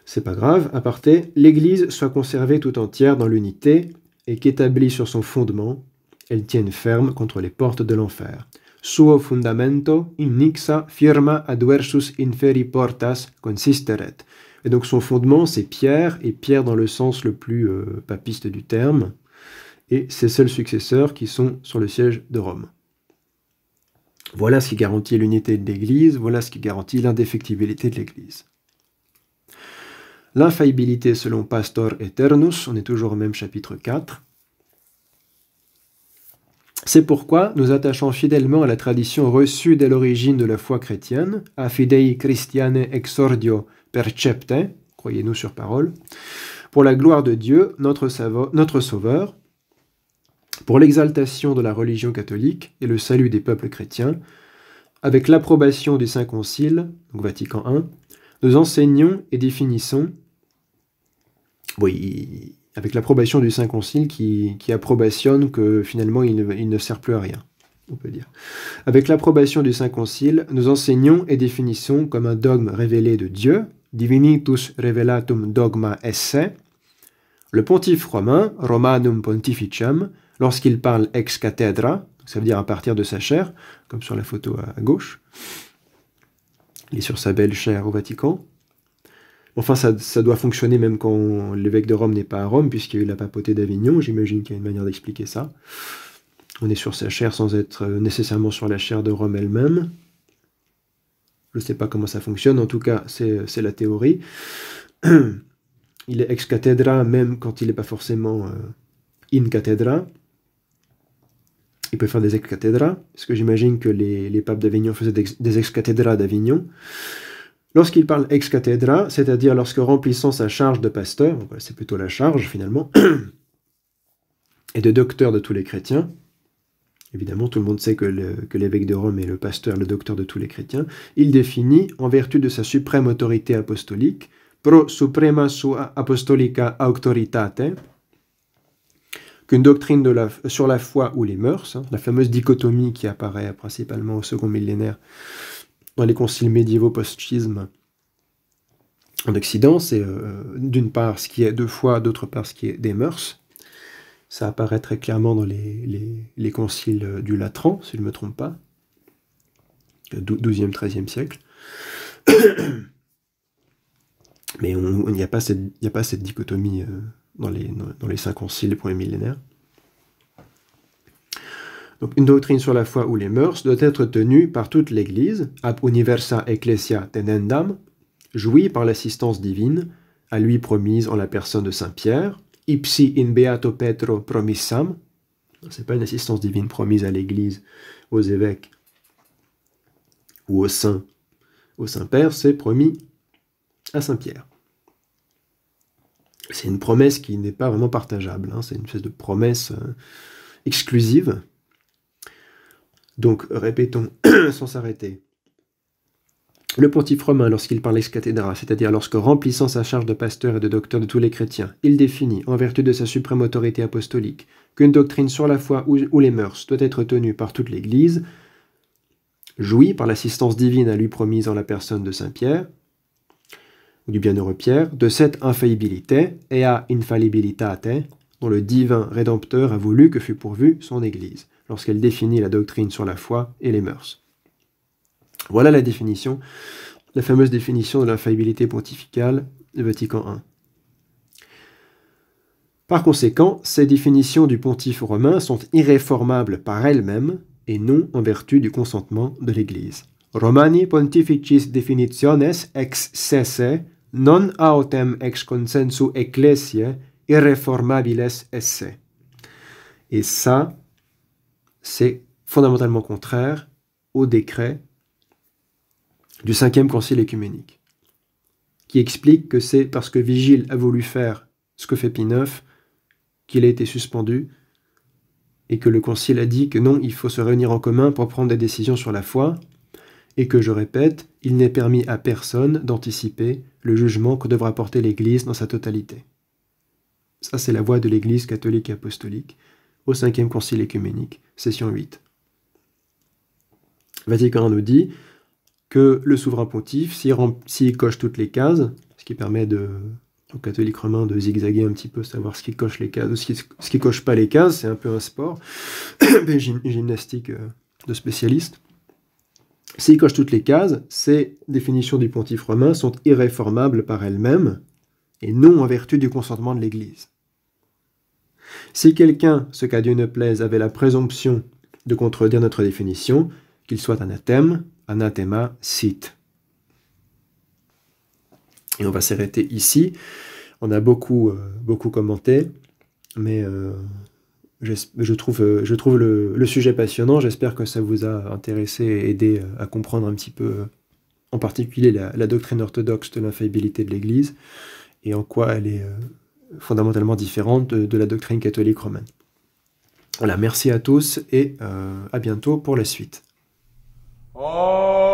C'est pas grave. Aparté, l'Église soit conservée tout entière dans l'unité et qu'établie sur son fondement, elle tienne ferme contre les portes de l'enfer. Suo fundamento in nixa firma adversus inferi portas consisteret. Et donc son fondement, c'est Pierre, et Pierre dans le sens le plus papiste du terme, et ses seuls successeurs qui sont sur le siège de Rome. Voilà ce qui garantit l'unité de l'Église, voilà ce qui garantit l'indéfectibilité de l'Église. L'infaillibilité selon Pastor Eternus, on est toujours au même chapitre 4. C'est pourquoi nous attachons fidèlement à la tradition reçue dès l'origine de la foi chrétienne, a fidei Christiane exordio percepte, croyez-nous sur parole, pour la gloire de Dieu, notre Sauveur, pour l'exaltation de la religion catholique et le salut des peuples chrétiens, avec l'approbation du Saint Concile, donc Vatican I, nous enseignons et définissons, oui, avec l'approbation du Saint Concile qui approbationne que finalement il ne sert plus à rien, on peut dire. Avec l'approbation du Saint Concile, nous enseignons et définissons comme un dogme révélé de Dieu, Divinitus Revelatum Dogma Esse, le pontife romain, Romanum Pontificem, lorsqu'il parle ex cathedra, ça veut dire à partir de sa chaire, comme sur la photo à gauche, il est sur sa belle chaire au Vatican. Enfin, ça doit fonctionner même quand l'évêque de Rome n'est pas à Rome, puisqu'il y a eu la papauté d'Avignon, j'imagine qu'il y a une manière d'expliquer ça. On est sur sa chaire sans être nécessairement sur la chaire de Rome elle-même. Je ne sais pas comment ça fonctionne, en tout cas, c'est la théorie. Il est ex cathedra, même quand il n'est pas forcément in cathedra. Il peut faire des ex cathedra, parce que j'imagine que les papes d'Avignon faisaient des ex cathedra d'Avignon. Lorsqu'il parle ex cathedra, c'est-à-dire lorsque remplissant sa charge de pasteur, c'est plutôt la charge finalement, et de docteur de tous les chrétiens, évidemment tout le monde sait que l'évêque de Rome est le pasteur, le docteur de tous les chrétiens, il définit, en vertu de sa suprême autorité apostolique, pro suprema sua apostolica auctoritate, qu'une doctrine sur la foi ou les mœurs, la fameuse dichotomie qui apparaît principalement au second millénaire dans les conciles médiévaux post-schisme en Occident, c'est d'une part ce qui est de foi, d'autre part ce qui est des mœurs. Ça apparaît très clairement dans les conciles du Latran, si je ne me trompe pas, 12e, 13e siècle. Mais il n'y a pas cette dichotomie dans les 5 conciles des premiers millénaires. Donc, une doctrine sur la foi ou les mœurs doit être tenue par toute l'Église, ab universa ecclesia tenendam, jouie par l'assistance divine, à lui promise en la personne de Saint Pierre, ipsi in beato Petro promissam, c'est pas une assistance divine promise à l'Église, aux évêques ou au Saint-Père, c'est promis à Saint Pierre. C'est une promesse qui n'est pas vraiment partageable, c'est une espèce de promesse exclusive. Donc, répétons sans s'arrêter. Le pontife romain, lorsqu'il parle ex cathedra, c'est-à-dire lorsque remplissant sa charge de pasteur et de docteur de tous les chrétiens, il définit, en vertu de sa suprême autorité apostolique, qu'une doctrine sur la foi ou les mœurs doit être tenue par toute l'Église, jouie par l'assistance divine à lui promise en la personne de Saint Pierre, ou du bienheureux Pierre, de cette infaillibilité, ea infallibilitate, dont le divin Rédempteur a voulu que fût pourvue son Église, lorsqu'elle définit la doctrine sur la foi et les mœurs. Voilà la définition, la fameuse définition de l'infaillibilité pontificale de Vatican I. Par conséquent, ces définitions du pontife romain sont irréformables par elles-mêmes et non en vertu du consentement de l'Église. Romani pontificis definitiones ex sese non autem ex consensu ecclesiae irréformabiles esse. Et ça, c'est fondamentalement contraire au décret du 5e concile œcuménique, qui explique que c'est parce que Vigile a voulu faire ce que fait Pie IX qu'il a été suspendu, et que le concile a dit que non, il faut se réunir en commun pour prendre des décisions sur la foi, et que, je répète, il n'est permis à personne d'anticiper le jugement que devra porter l'Église dans sa totalité. Ça, c'est la voix de l'Église catholique et apostolique au 5e Concile écuménique, session 8. Vatican nous dit que le souverain pontife, s'il coche toutes les cases, ce qui permet aux catholiques romains de zigzaguer un petit peu, savoir ce qui coche les cases, ce qui coche pas les cases, c'est un peu un sport, une gymnastique de spécialistes. S'il coche toutes les cases, ces définitions du pontife romain sont irréformables par elles-mêmes, et non en vertu du consentement de l'Église. Si quelqu'un, ce qu'à Dieu ne plaise, avait la présomption de contredire notre définition, qu'il soit anathème, anathema sit. Et on va s'arrêter ici. On a beaucoup commenté, mais je trouve le sujet passionnant. J'espère que ça vous a intéressé et aidé à comprendre un petit peu, en particulier la doctrine orthodoxe de l'infaillibilité de l'Église, et en quoi elle est fondamentalement différente de la doctrine catholique romaine. Voilà, merci à tous et à bientôt pour la suite. Oh